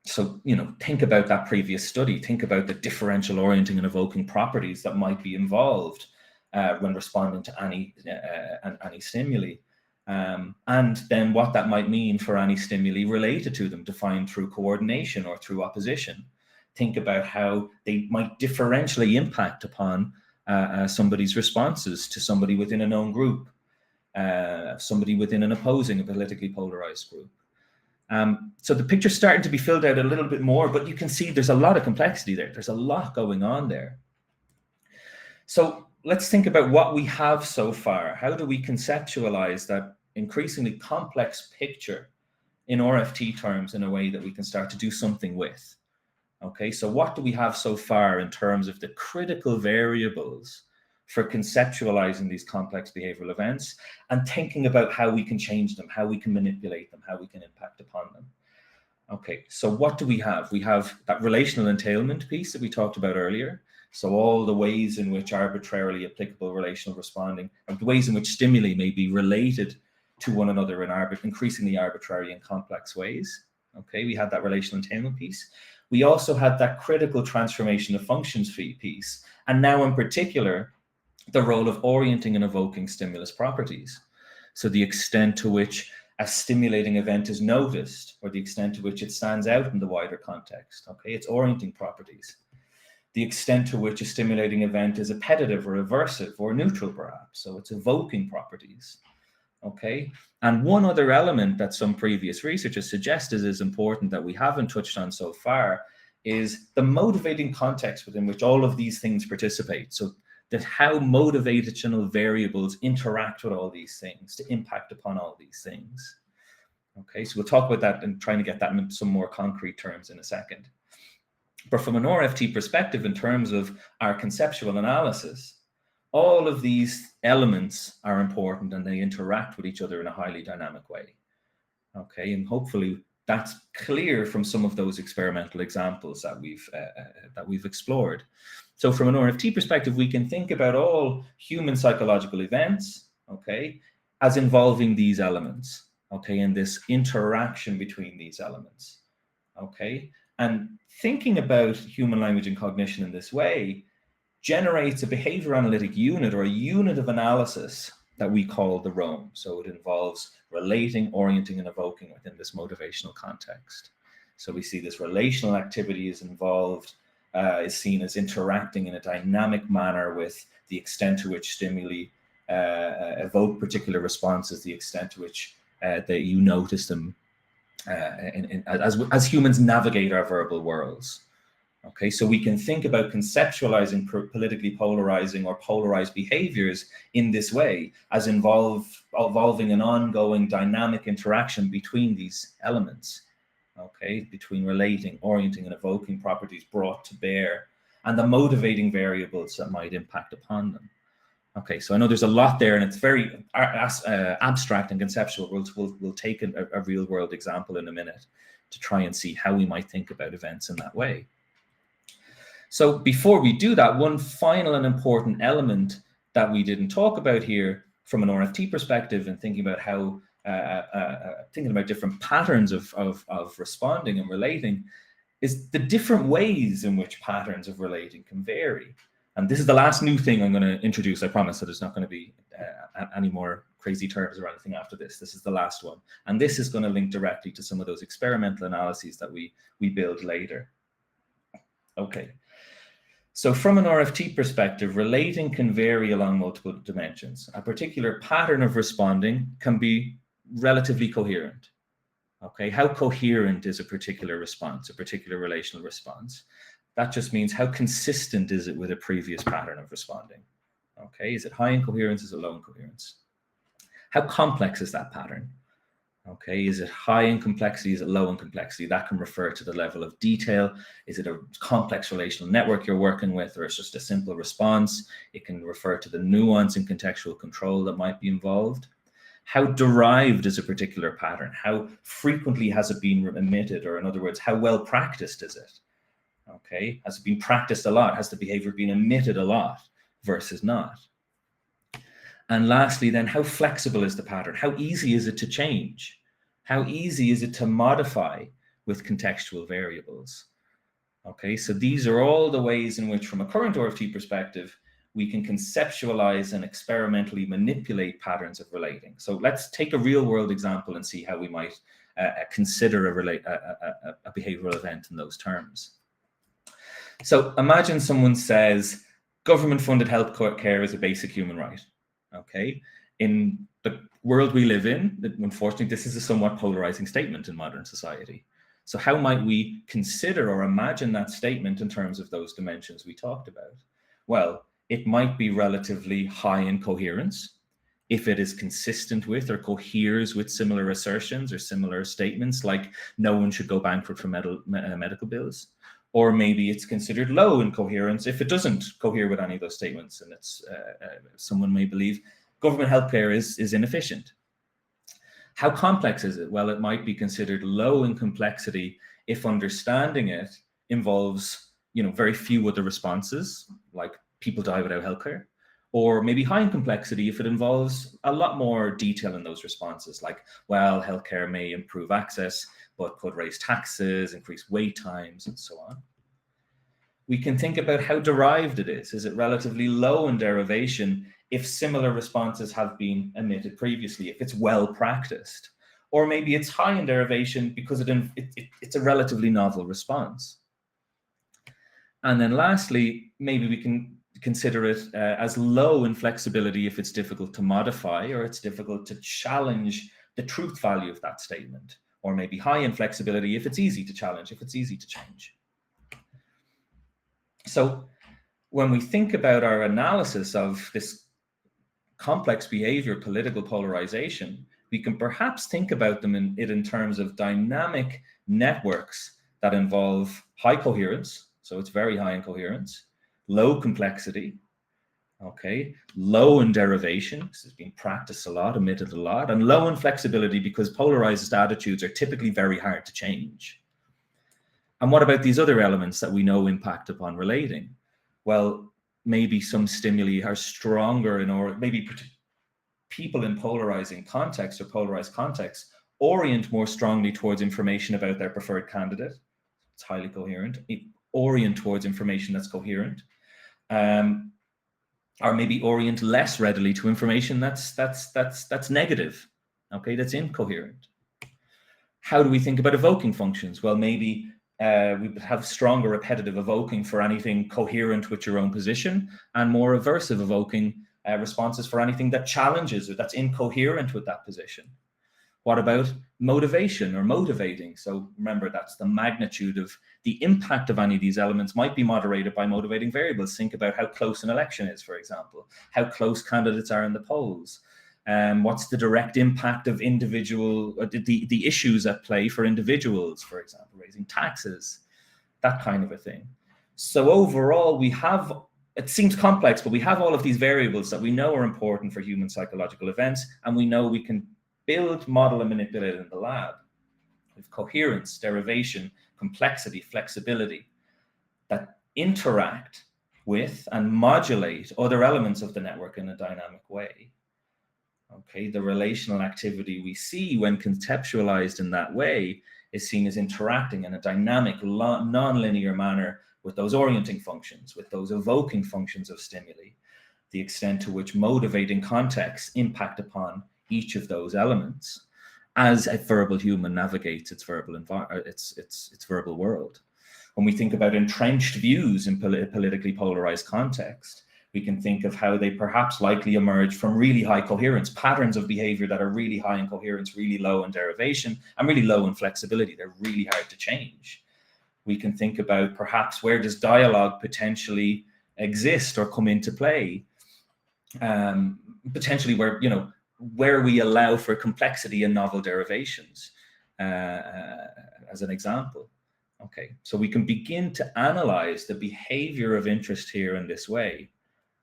So, you know, think about that previous study, think about the differential orienting and evoking properties that might be involved when responding to any stimuli. And then what that might mean for any stimuli related to them, defined through coordination or through opposition. Think about how they might differentially impact upon somebody's responses to somebody within a known group, somebody within an opposing, a politically polarized group. So the picture's starting to be filled out a little bit more, but you can see there's a lot of complexity there. There's a lot going on there. So let's think about what we have so far. How do we conceptualize that increasingly complex picture in RFT terms in a way that we can start to do something with? Okay, so what do we have so far in terms of the critical variables for conceptualizing these complex behavioral events and thinking about how we can change them, how we can manipulate them, how we can impact upon them? Okay, so what do we have? We have that relational entailment piece that we talked about earlier. So all the ways in which arbitrarily applicable relational responding, or the ways in which stimuli may be related to one another in increasingly arbitrary and complex ways. Okay, we had that relational entailment piece. We also had that critical transformation of functions piece, and now in particular, the role of orienting and evoking stimulus properties. So the extent to which a stimulating event is noticed, or the extent to which it stands out in the wider context. Okay, it's orienting properties. The extent to which a stimulating event is appetitive or aversive or neutral, perhaps. So it's evoking properties. Okay, and one other element that some previous researchers suggested is important that we haven't touched on so far is the motivating context within which all of these things participate. So that how motivational variables interact with all these things to impact upon all these things. Okay, so we'll talk about that and trying to get that in some more concrete terms in a second. But from an RFT perspective, in terms of our conceptual analysis, all of these elements are important and they interact with each other in a highly dynamic way. Okay, and hopefully that's clear from some of those experimental examples that we've explored. So from an RFT perspective, we can think about all human psychological events, okay, as involving these elements, okay, and this interaction between these elements, okay. And thinking about human language and cognition in this way generates a behavior analytic unit or a unit of analysis that we call the ROAM. So it involves relating, orienting, and evoking within this motivational context. So we see this relational activity is involved, is seen as interacting in a dynamic manner with the extent to which stimuli evoke particular responses, the extent to which that you notice them as humans navigate our verbal worlds. Okay, so we can think about conceptualizing politically polarizing or polarized behaviors in this way as involving an ongoing dynamic interaction between these elements, okay, between relating, orienting, and evoking properties brought to bear, and the motivating variables that might impact upon them. Okay, so I know there's a lot there, and it's very abstract and conceptual. We'll take a real world example in a minute to try and see how we might think about events in that way. So before we do that, one final and important element that we didn't talk about here from an RFT perspective and thinking about how, thinking about different patterns of responding and relating is the different ways in which patterns of relating can vary. And this is the last new thing I'm going to introduce. I promise that there's not going to be any more crazy terms or anything after this. This is the last one. And this is going to link directly to some of those experimental analyses that we build later. Okay. So from an RFT perspective, relating can vary along multiple dimensions. A particular pattern of responding can be relatively coherent. Okay, how coherent is a particular response, a particular relational response? That just means how consistent is it with a previous pattern of responding? Okay, is it high in coherence? Is it low in coherence? How complex is that pattern? Okay, is it high in complexity? Is it low in complexity? That can refer to the level of detail. Is it a complex relational network you're working with, or it's just a simple response? It can refer to the nuance and contextual control that might be involved. How derived is a particular pattern? How frequently has it been emitted? Or in other words, how well practiced is it? Okay, has it been practiced a lot? Has the behavior been emitted a lot versus not? And lastly, then, how flexible is the pattern? How easy is it to change? How easy is it to modify with contextual variables? Okay, so these are all the ways in which, from a current RFT perspective, we can conceptualize and experimentally manipulate patterns of relating. So let's take a real world example and see how we might consider a behavioral event in those terms. So imagine someone says, government-funded health care is a basic human right. Okay, in the world we live in, unfortunately, this is a somewhat polarizing statement in modern society. So how might we consider or imagine that statement in terms of those dimensions we talked about? Well, it might be relatively high in coherence if it is consistent with or coheres with similar assertions or similar statements, like no one should go bankrupt for medical bills. Or maybe it's considered low in coherence if it doesn't cohere with any of those statements, and it's someone may believe government healthcare is inefficient. How complex is it? Well, it might be considered low in complexity if understanding it involves, very few other responses, like people die without healthcare, or maybe high in complexity if it involves a lot more detail in those responses, like, well, healthcare may improve access, but could raise taxes, increase wait times, and so on. We can think about how derived it is. Is it relatively low in derivation if similar responses have been emitted previously, if it's well practiced? Or maybe it's high in derivation because it's a relatively novel response. And then lastly, maybe we can consider it as low in flexibility if it's difficult to modify or it's difficult to challenge the truth value of that statement. Or maybe high in flexibility if it's easy to challenge, if it's easy to change. So when we think about our analysis of this complex behavior, political polarization, we can perhaps think about them in terms of dynamic networks that involve high coherence. So it's very high in coherence, low complexity, okay, low in derivation, this has been practiced a lot, emitted a lot, and low in flexibility because polarized attitudes are typically very hard to change. And what about these other elements that we know impact upon relating? Well, maybe some stimuli are stronger or maybe people in polarizing contexts or polarized contexts orient more strongly towards information about their preferred candidate. It's highly coherent. Orient towards information that's coherent. Or maybe orient less readily to information that's negative, okay, that's incoherent. How do we think about evoking functions? Well, maybe we would have stronger repetitive evoking for anything coherent with your own position and more aversive evoking responses for anything that challenges or that's incoherent with that position. What about motivation or motivating? So remember, that's the magnitude of the impact of any of these elements might be moderated by motivating variables. Think about how close an election is, for example, how close candidates are in the polls. What's the direct impact of individual, the issues at play for individuals, for example, raising taxes, that kind of a thing. So overall, we have, it seems complex, but we have all of these variables that we know are important for human psychological events, and we know we can build, model, and manipulate in the lab. With coherence, derivation, complexity, flexibility, that interact with and modulate other elements of the network in a dynamic way. Okay, the relational activity we see when conceptualized in that way is seen as interacting in a dynamic, non-linear manner with those orienting functions, with those evoking functions of stimuli, the extent to which motivating contexts impact upon each of those elements as a verbal human navigates its verbal its verbal world. When we think about entrenched views in politically polarized context, we can think of how they perhaps likely emerge from really high coherence, patterns of behavior that are really high in coherence, really low in derivation, and really low in flexibility. They're really hard to change. We can think about perhaps where does dialogue potentially exist or come into play, potentially where we allow for complexity and novel derivations, as an example. Okay, so we can begin to analyze the behavior of interest here in this way.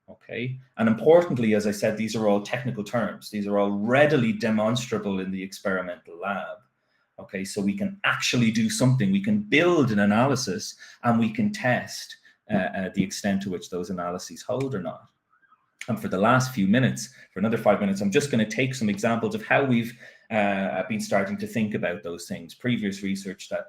Okay, and importantly, as I said, these are all technical terms. These are all readily demonstrable in the experimental lab. Okay, so we can actually do something. We can build an analysis and we can test the extent to which those analyses hold or not. And for the last few minutes, for another 5 minutes, I'm just going to take some examples of how we've been starting to think about those things, previous research that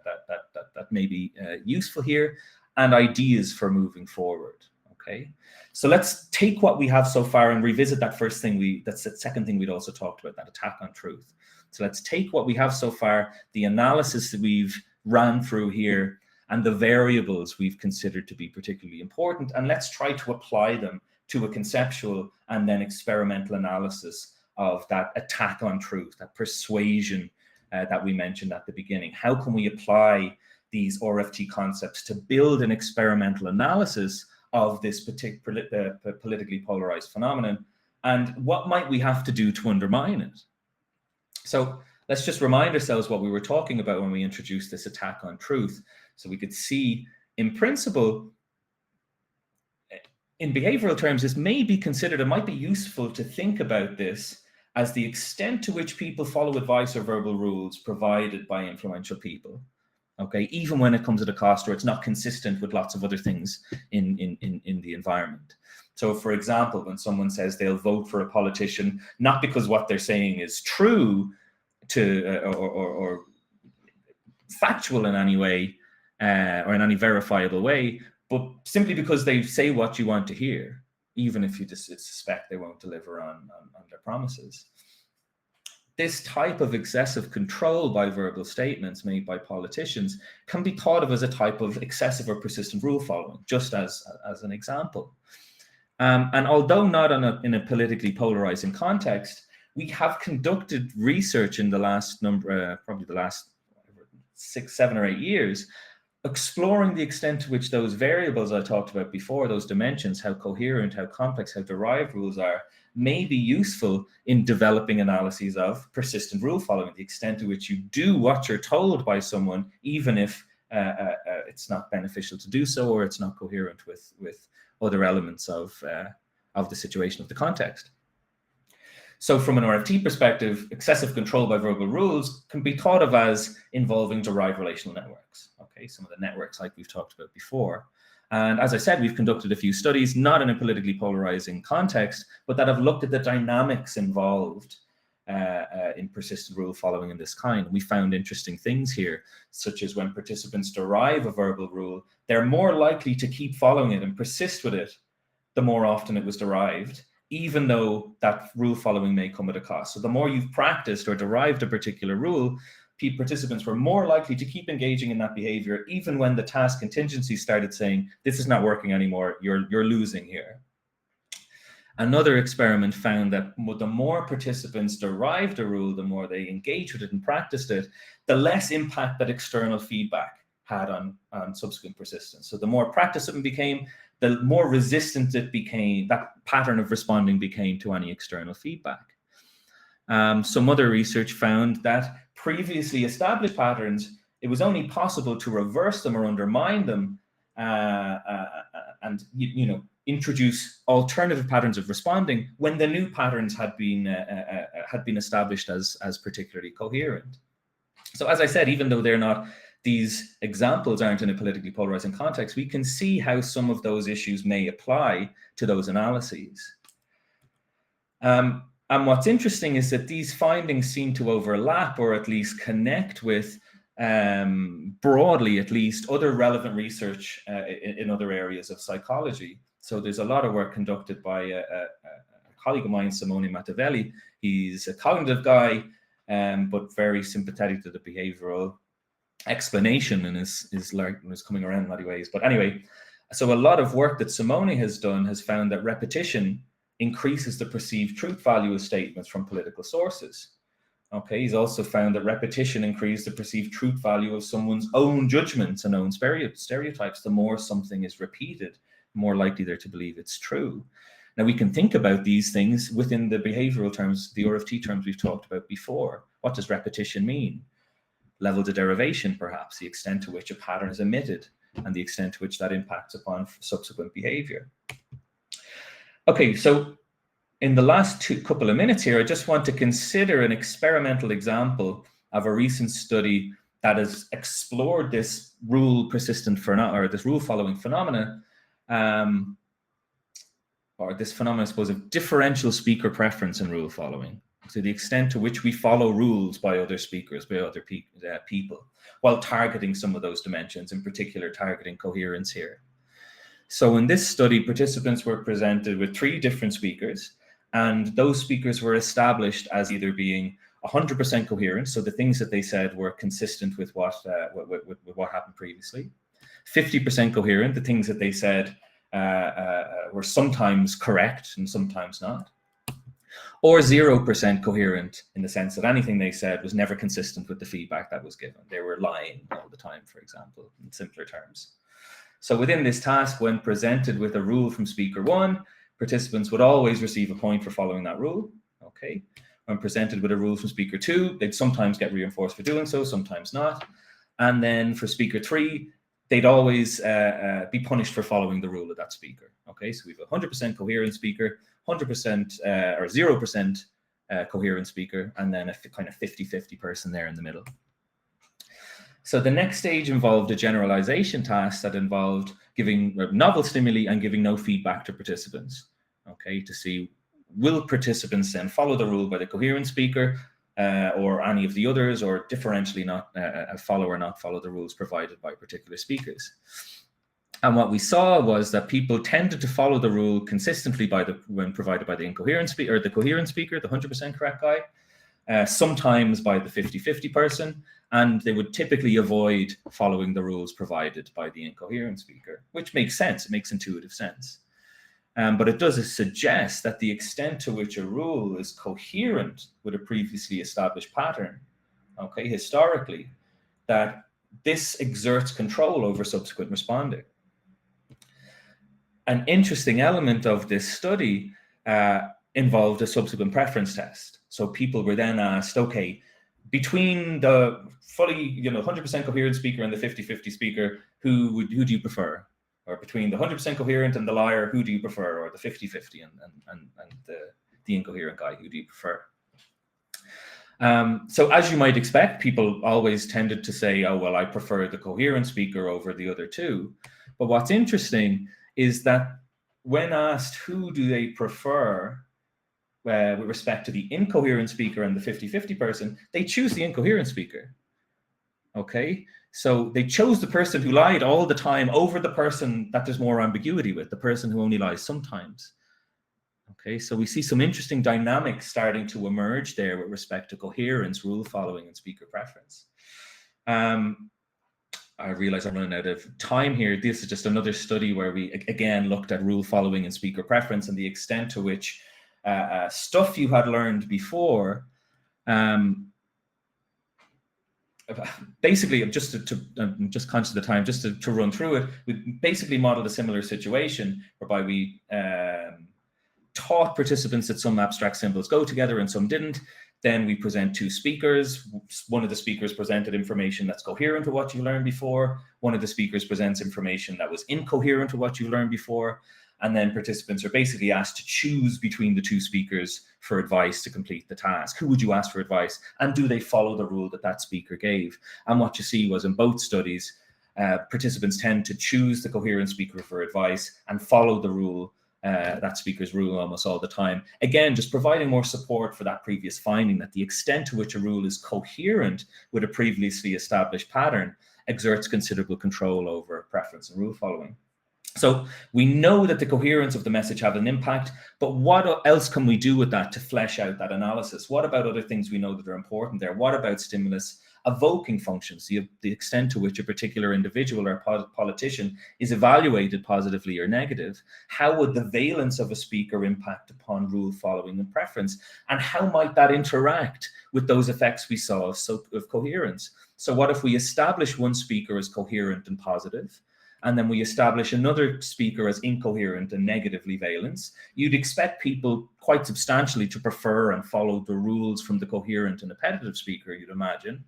may be useful here, and ideas for moving forward. Okay, so let's take what we have so far and revisit that first thing that's the second thing we'd also talked about, that attack on truth. So let's take what we have so far, the analysis that we've ran through here, and the variables we've considered to be particularly important, and let's try to apply them to a conceptual and then experimental analysis of that attack on truth, that persuasion that we mentioned at the beginning. How can we apply these RFT concepts to build an experimental analysis of this particular politically polarized phenomenon, and what might we have to do to undermine it? So let's just remind ourselves what we were talking about when we introduced this attack on truth. So we could see, in principle, in behavioral terms, this may be considered, it might be useful to think about this as the extent to which people follow advice or verbal rules provided by influential people. Okay, even when it comes at a cost or it's not consistent with lots of other things in the environment. So for example, when someone says they'll vote for a politician, not because what they're saying is true or factual in any way, or in any verifiable way, but simply because they say what you want to hear, even if you just suspect they won't deliver on their promises. This type of excessive control by verbal statements made by politicians can be thought of as a type of excessive or persistent rule following, just as an example. And although not in a politically polarizing context, we have conducted research in the last probably the last 6, 7, or 8 years, exploring the extent to which those variables I talked about before, those dimensions, how coherent, how complex, how derived rules are, may be useful in developing analyses of persistent rule following, the extent to which you do what you're told by someone, even if it's not beneficial to do so, or it's not coherent with other elements of the situation, of the context. So from an RFT perspective, excessive control by verbal rules can be thought of as involving derived relational networks. Okay, some of the networks like we've talked about before. And as I said, we've conducted a few studies, not in a politically polarizing context, but that have looked at the dynamics involved in persistent rule following in this kind. We found interesting things here, such as when participants derive a verbal rule, they're more likely to keep following it and persist with it the more often it was derived, even though that rule following may come at a cost. So the more you've practiced or derived a particular rule, participants were more likely to keep engaging in that behavior, even when the task contingency started saying, this is not working anymore, you're losing here. Another experiment found that the more participants derived a rule, the more they engaged with it and practiced it, the less impact that external feedback had on subsequent persistence. So the more practice it became, the more resistant it became, that pattern of responding became to any external feedback. Some other research found that previously established patterns, it was only possible to reverse them or undermine them and introduce alternative patterns of responding when the new patterns had been established as particularly coherent. So as I said, even though these examples aren't in a politically polarizing context, we can see how some of those issues may apply to those analyses. And what's interesting is that these findings seem to overlap, or at least connect with, broadly at least, other relevant research in other areas of psychology. So there's a lot of work conducted by a colleague of mine, Simone Mattavelli. He's a cognitive guy, but very sympathetic to the behavioral explanation, and is coming around in many ways. But anyway, so a lot of work that Simone has done has found that repetition increases the perceived truth value of statements from political sources. Okay, he's also found that repetition increases the perceived truth value of someone's own judgments and own stereotypes. The more something is repeated, the more likely they're to believe it's true. Now, we can think about these things within the behavioral terms, the RFT terms we've talked about before. What does repetition mean? Levels of derivation, perhaps, the extent to which a pattern is emitted and the extent to which that impacts upon subsequent behavior. Okay, so in the last couple of minutes here, I just want to consider an experimental example of a recent study that has explored this rule persistent or this rule following phenomena, or this phenomenon, I suppose, of differential speaker preference in rule following. So the extent to which we follow rules by other speakers, by other people, while targeting some of those dimensions, in particular targeting coherence here. So in this study, participants were presented with 3 different speakers, and those speakers were established as either being 100% coherent, so the things that they said were consistent with what happened previously. 50% coherent, the things that they said were sometimes correct and sometimes not. Or 0% coherent, in the sense that anything they said was never consistent with the feedback that was given. They were lying all the time, for example, in simpler terms. So within this task, when presented with a rule from speaker 1, participants would always receive a point for following that rule. Okay. When presented with a rule from speaker 2, they'd sometimes get reinforced for doing so, sometimes not. And then for speaker 3, they'd always be punished for following the rule of that speaker. Okay, so we have a 100% coherent speaker, 100% or 0% coherent speaker, and then a kind of 50-50 person there in the middle. So the next stage involved a generalization task that involved giving novel stimuli and giving no feedback to participants. Okay, to see, will participants then follow the rule by the coherent speaker or any of the others, or differentially not follow or not follow the rules provided by particular speakers. And what we saw was that people tended to follow the rule consistently when provided by the incoherent speaker, or the coherent speaker, the 100% correct guy, sometimes by the 50-50 person, and they would typically avoid following the rules provided by the incoherent speaker, which makes sense. It makes intuitive sense. But it does suggest that the extent to which a rule is coherent with a previously established pattern, okay, historically, that this exerts control over subsequent responding. An interesting element of this study involved a subsequent preference test. So people were then asked, okay, between the fully, 100% coherent speaker and the 50-50 speaker, who do you prefer? Or between the 100% coherent and the liar, who do you prefer? Or the 50-50 and the incoherent guy, who do you prefer? So as you might expect, people always tended to say, oh, well, I prefer the coherent speaker over the other two. But what's interesting is that when asked who do they prefer with respect to the incoherent speaker and the 50-50 person, they choose the incoherent speaker. Okay, so they chose the person who lied all the time over the person that there's more ambiguity with, the person who only lies sometimes. Okay, so we see some interesting dynamics starting to emerge there with respect to coherence, rule following, and speaker preference. I realize I'm running out of time here. This is just another study where we again looked at rule following and speaker preference and the extent to which stuff you had learned before. Basically, I'm just conscious of the time, just to run through it. We basically modeled a similar situation whereby we taught participants that some abstract symbols go together and some didn't. Then we present two speakers. One of the speakers presented information that's coherent to what you learned before. One of the speakers presents information that was incoherent to what you learned before. And then participants are basically asked to choose between the two speakers for advice to complete the task. Who would you ask for advice? And do they follow the rule that that speaker gave? And what you see was in both studies, participants tend to choose the coherent speaker for advice and follow the rule, that speaker's rule, almost all the time. Again, just providing more support for that previous finding that the extent to which a rule is coherent with a previously established pattern exerts considerable control over preference and rule following. So we know that the coherence of the message have an impact, but what else can we do with that to flesh out that analysis? What about other things we know that are important there? What about stimulus evoking functions, the extent to which a particular individual or politician is evaluated positively or negative? How would the valence of a speaker impact upon rule following and preference? And how might that interact with those effects we saw of coherence? So what if we establish one speaker as coherent and positive, and then we establish another speaker as incoherent and negatively valence? You'd expect people quite substantially to prefer and follow the rules from the coherent and appetitive speaker, you'd imagine.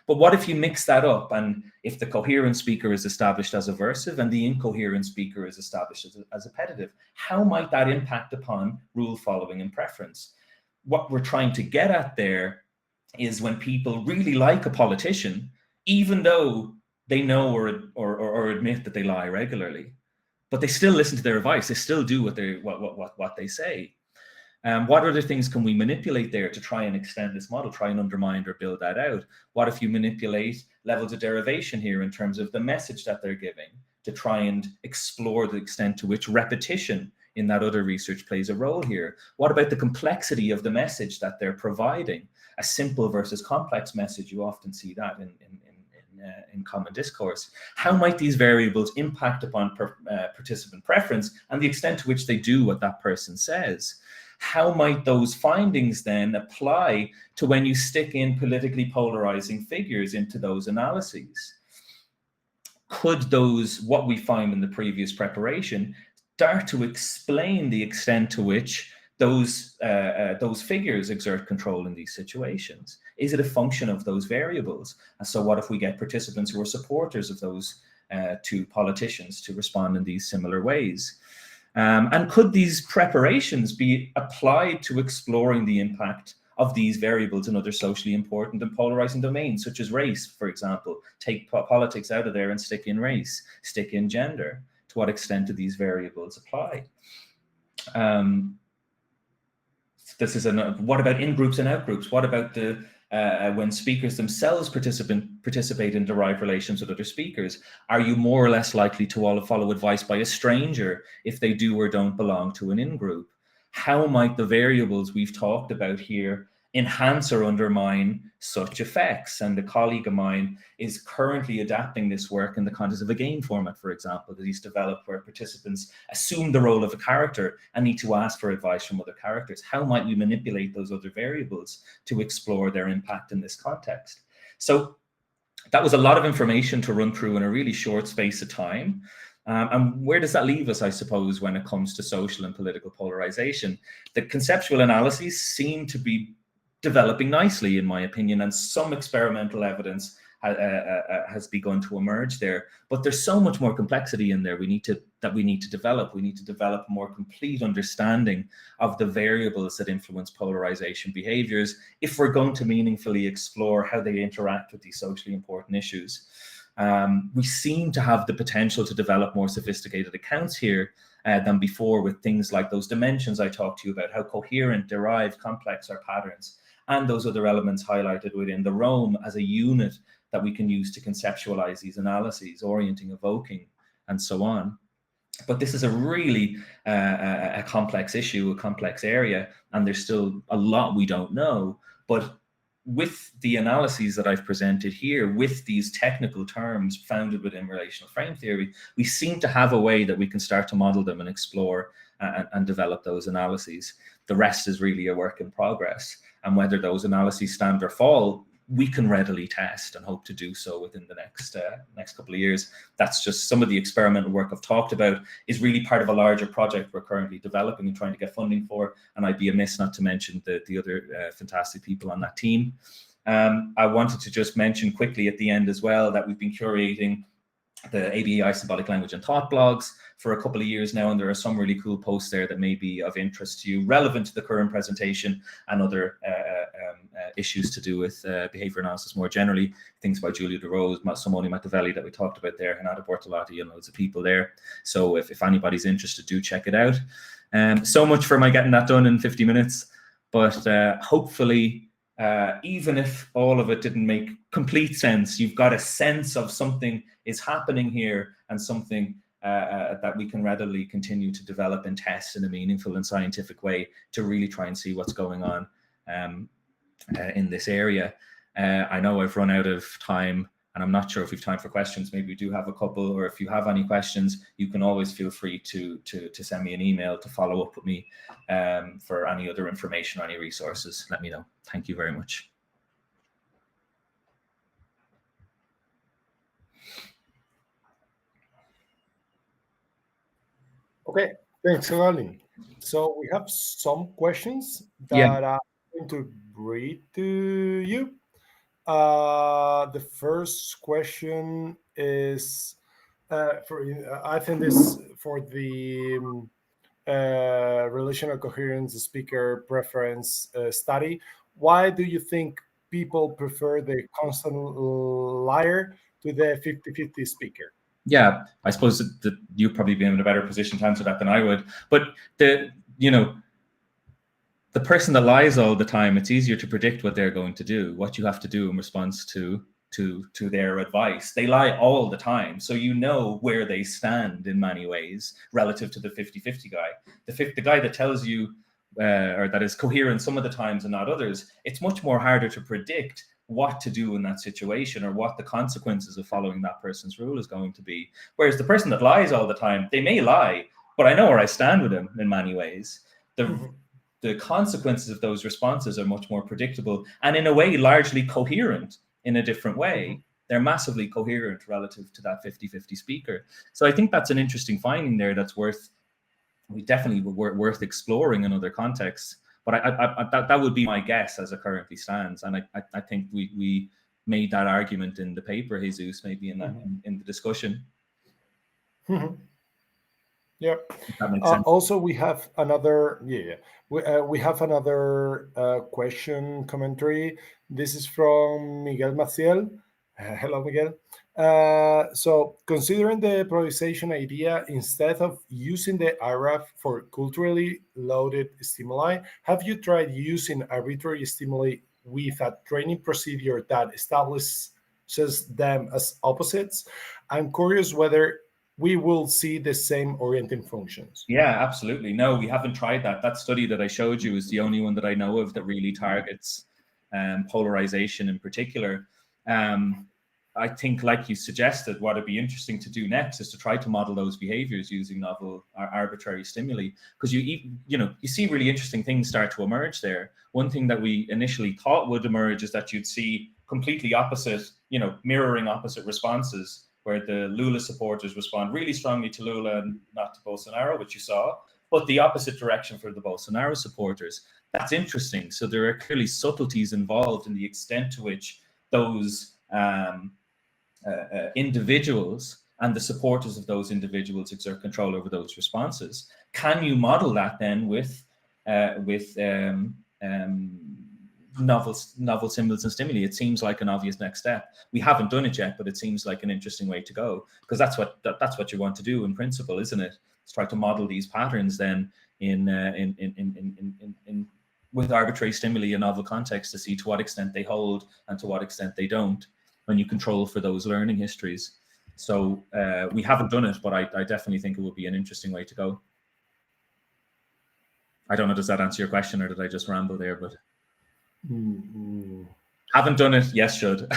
But what if you mix that up, and if the coherent speaker is established as aversive and the incoherent speaker is established as appetitive? How might that impact upon rule following and preference? What we're trying to get at there is when people really like a politician, even though they know or admit that they lie regularly, but they still listen to their advice. They still do what they say. What other things can we manipulate there to try and extend this model, try and undermine or build that out? What if you manipulate levels of derivation here in terms of the message that they're giving to try and explore the extent to which repetition in that other research plays a role here? What about the complexity of the message that they're providing? A simple versus complex message, you often see that in common discourse. How might these variables impact upon participant preference and the extent to which they do what that person says? How might those findings then apply to when you stick in politically polarizing figures into those analyses? Could those, what we find in the previous preparation, start to explain the extent to which those figures exert control in these situations? Is it a function of those variables? And so what if we get participants who are supporters of those two politicians to respond in these similar ways? And could these preparations be applied to exploring the impact of these variables in other socially important and polarizing domains, such as race, for example? Take politics out of there and stick in race, stick in gender. To what extent do these variables apply? This is what about in-groups and out-groups? What about the when speakers themselves participate in derived relations with other speakers? Are you more or less likely to follow advice by a stranger if they do or don't belong to an in-group? How might the variables we've talked about here enhance or undermine such effects? And a colleague of mine is currently adapting this work in the context of a game format, for example, that he's developed, where participants assume the role of a character and need to ask for advice from other characters. How might we manipulate those other variables to explore their impact in this context? So that was a lot of information to run through in a really short space of time. And where does that leave us, I suppose, when it comes to social and political polarization? The conceptual analyses seem to be developing nicely, in my opinion, and some experimental evidence has begun to emerge there. But there's so much more complexity in there we need to develop. We need to develop a more complete understanding of the variables that influence polarization behaviors if we're going to meaningfully explore how they interact with these socially important issues. We seem to have the potential to develop more sophisticated accounts here than before, with things like those dimensions I talked to you about, how coherent, derived, complex are patterns, and those other elements highlighted within the Rome as a unit that we can use to conceptualize these analyses, orienting, evoking, and so on. But this is a really a complex issue, a complex area, and there's still a lot we don't know. But with the analyses that I've presented here, with these technical terms founded within relational frame theory, we seem to have a way that we can start to model them and explore and develop those analyses. The rest is really a work in progress. And whether those analyses stand or fall, we can readily test and hope to do so within the next couple of years. That's just some of the experimental work I've talked about is really part of a larger project we're currently developing and trying to get funding for. And I'd be amiss not to mention the other fantastic people on that team. I wanted to just mention quickly at the end as well that we've been curating the EABA symbolic language and thought blogs for a couple of years now, and there are some really cool posts there that may be of interest to you, relevant to the current presentation and other issues to do with behavior analysis more generally. Things by Giulio De Rose, Simone Mattavelli that we talked about there, Renata Bortolotti, and loads of people there. So if anybody's interested, do check it out. So much for my getting that done in 50 minutes, but hopefully, even if all of it didn't make complete sense, you've got a sense of something is happening here and something that we can readily continue to develop and test in a meaningful and scientific way to really try and see what's going on in this area. I know I've run out of time, and I'm not sure if we've time for questions. Maybe we do have a couple, or if you have any questions, you can always feel free to send me an email to follow up with me for any other information or any resources. Let me know. Thank you very much. Okay, thanks, Alan. So we have some questions that I'm going to read to you. The first question is I think this for the relational coherence speaker preference study. Why do you think people prefer the constant liar to the 50-50 speaker? Yeah, I suppose that you'd probably be in a better position to answer that than I would. But the person that lies all the time, it's easier to predict what they're going to do, what you have to do in response to their advice. They lie all the time, so you know where they stand in many ways relative to the 50-50 guy. The guy that tells you or that is coherent some of the times and not others, it's much more harder to predict what to do in that situation or what the consequences of following that person's rule is going to be. Whereas the person that lies all the time, they may lie, but I know where I stand with them in many ways. The consequences of those responses are much more predictable and in a way largely coherent in a different way. They're massively coherent relative to that 50-50 speaker. So I think that's an interesting finding there that's worth exploring in other contexts. But that would be my guess as it currently stands. And I think we made that argument in the paper, Jesus, maybe in that in the discussion. Yeah. Also, we have another we have another question commentary. This is from Miguel Maciel. Hello, Miguel. So, considering the polarization idea, instead of using the RF for culturally loaded stimuli, have you tried using arbitrary stimuli with a training procedure that establishes them as opposites? I'm curious whether we will see the same orienting functions. Yeah, absolutely. No, we haven't tried that. That study that I showed you is the only one that I know of that really targets polarization in particular. I think, like you suggested, what would be interesting to do next is to try to model those behaviors using novel arbitrary stimuli, because you see really interesting things start to emerge there. One thing that we initially thought would emerge is that you'd see completely opposite, mirroring opposite responses, where the Lula supporters respond really strongly to Lula and not to Bolsonaro, which you saw, but the opposite direction for the Bolsonaro supporters. That's interesting. So there are clearly subtleties involved in the extent to which those individuals and the supporters of those individuals exert control over those responses. Can you model that then with novel symbols and stimuli? It seems like an obvious next step. We haven't done it yet, but it seems like an interesting way to go, because that's what you want to do in principle, isn't it? It's try to model these patterns then with arbitrary stimuli in novel context to see to what extent they hold and to what extent they don't, when you control for those learning histories. So we haven't done it, but I definitely think it would be an interesting way to go. I don't know, does that answer your question, or did I just ramble there? But Haven't done it. Yes, should.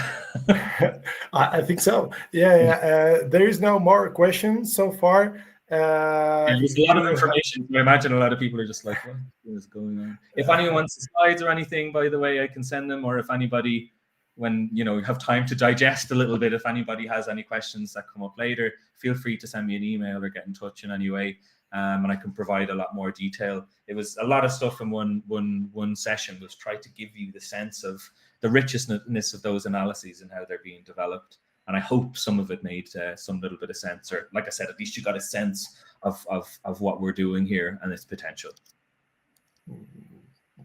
I think so. Yeah. There is no more questions so far. There's If a lot of you have, information. I imagine a lot of people are just like, what is going on? If anyone wants the slides or anything, by the way, I can send them. Or if anybody, when you have time to digest a little bit, if anybody has any questions that come up later, feel free to send me an email or get in touch in any way, and I can provide a lot more detail. It was a lot of stuff in one session. Was try to give you the sense of the richness of those analyses and how they're being developed. And I hope some of it made some little bit of sense, or like I said, at least you got a sense of what we're doing here and its potential.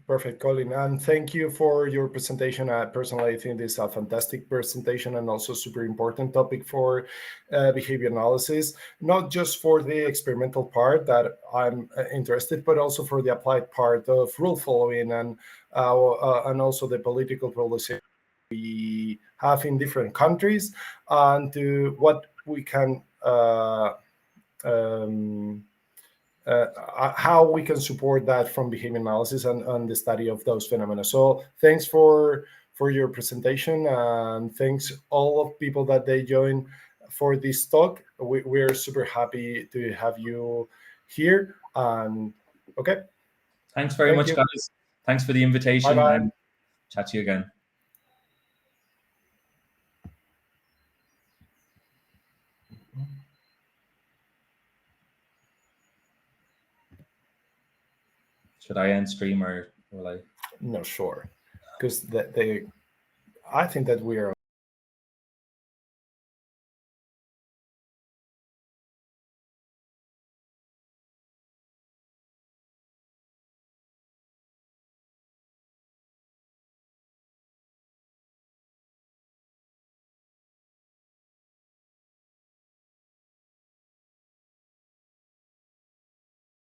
Perfect, Colin. And thank you for your presentation. Personally, I think this is a fantastic presentation and also super important topic for behavior analysis, not just for the experimental part that I'm interested, but also for the applied part of rule following and also the political polarization we have in different countries, and to what we can how we can support that from behavior analysis and the study of those phenomena. So thanks for your presentation, and thanks all of people that they join for this talk. We're super happy to have you here. Okay. Thanks very much, guys. Thanks for the invitation. Bye-bye. And chat to you again. Should I end stream or will I? No, sure. Because I think that we are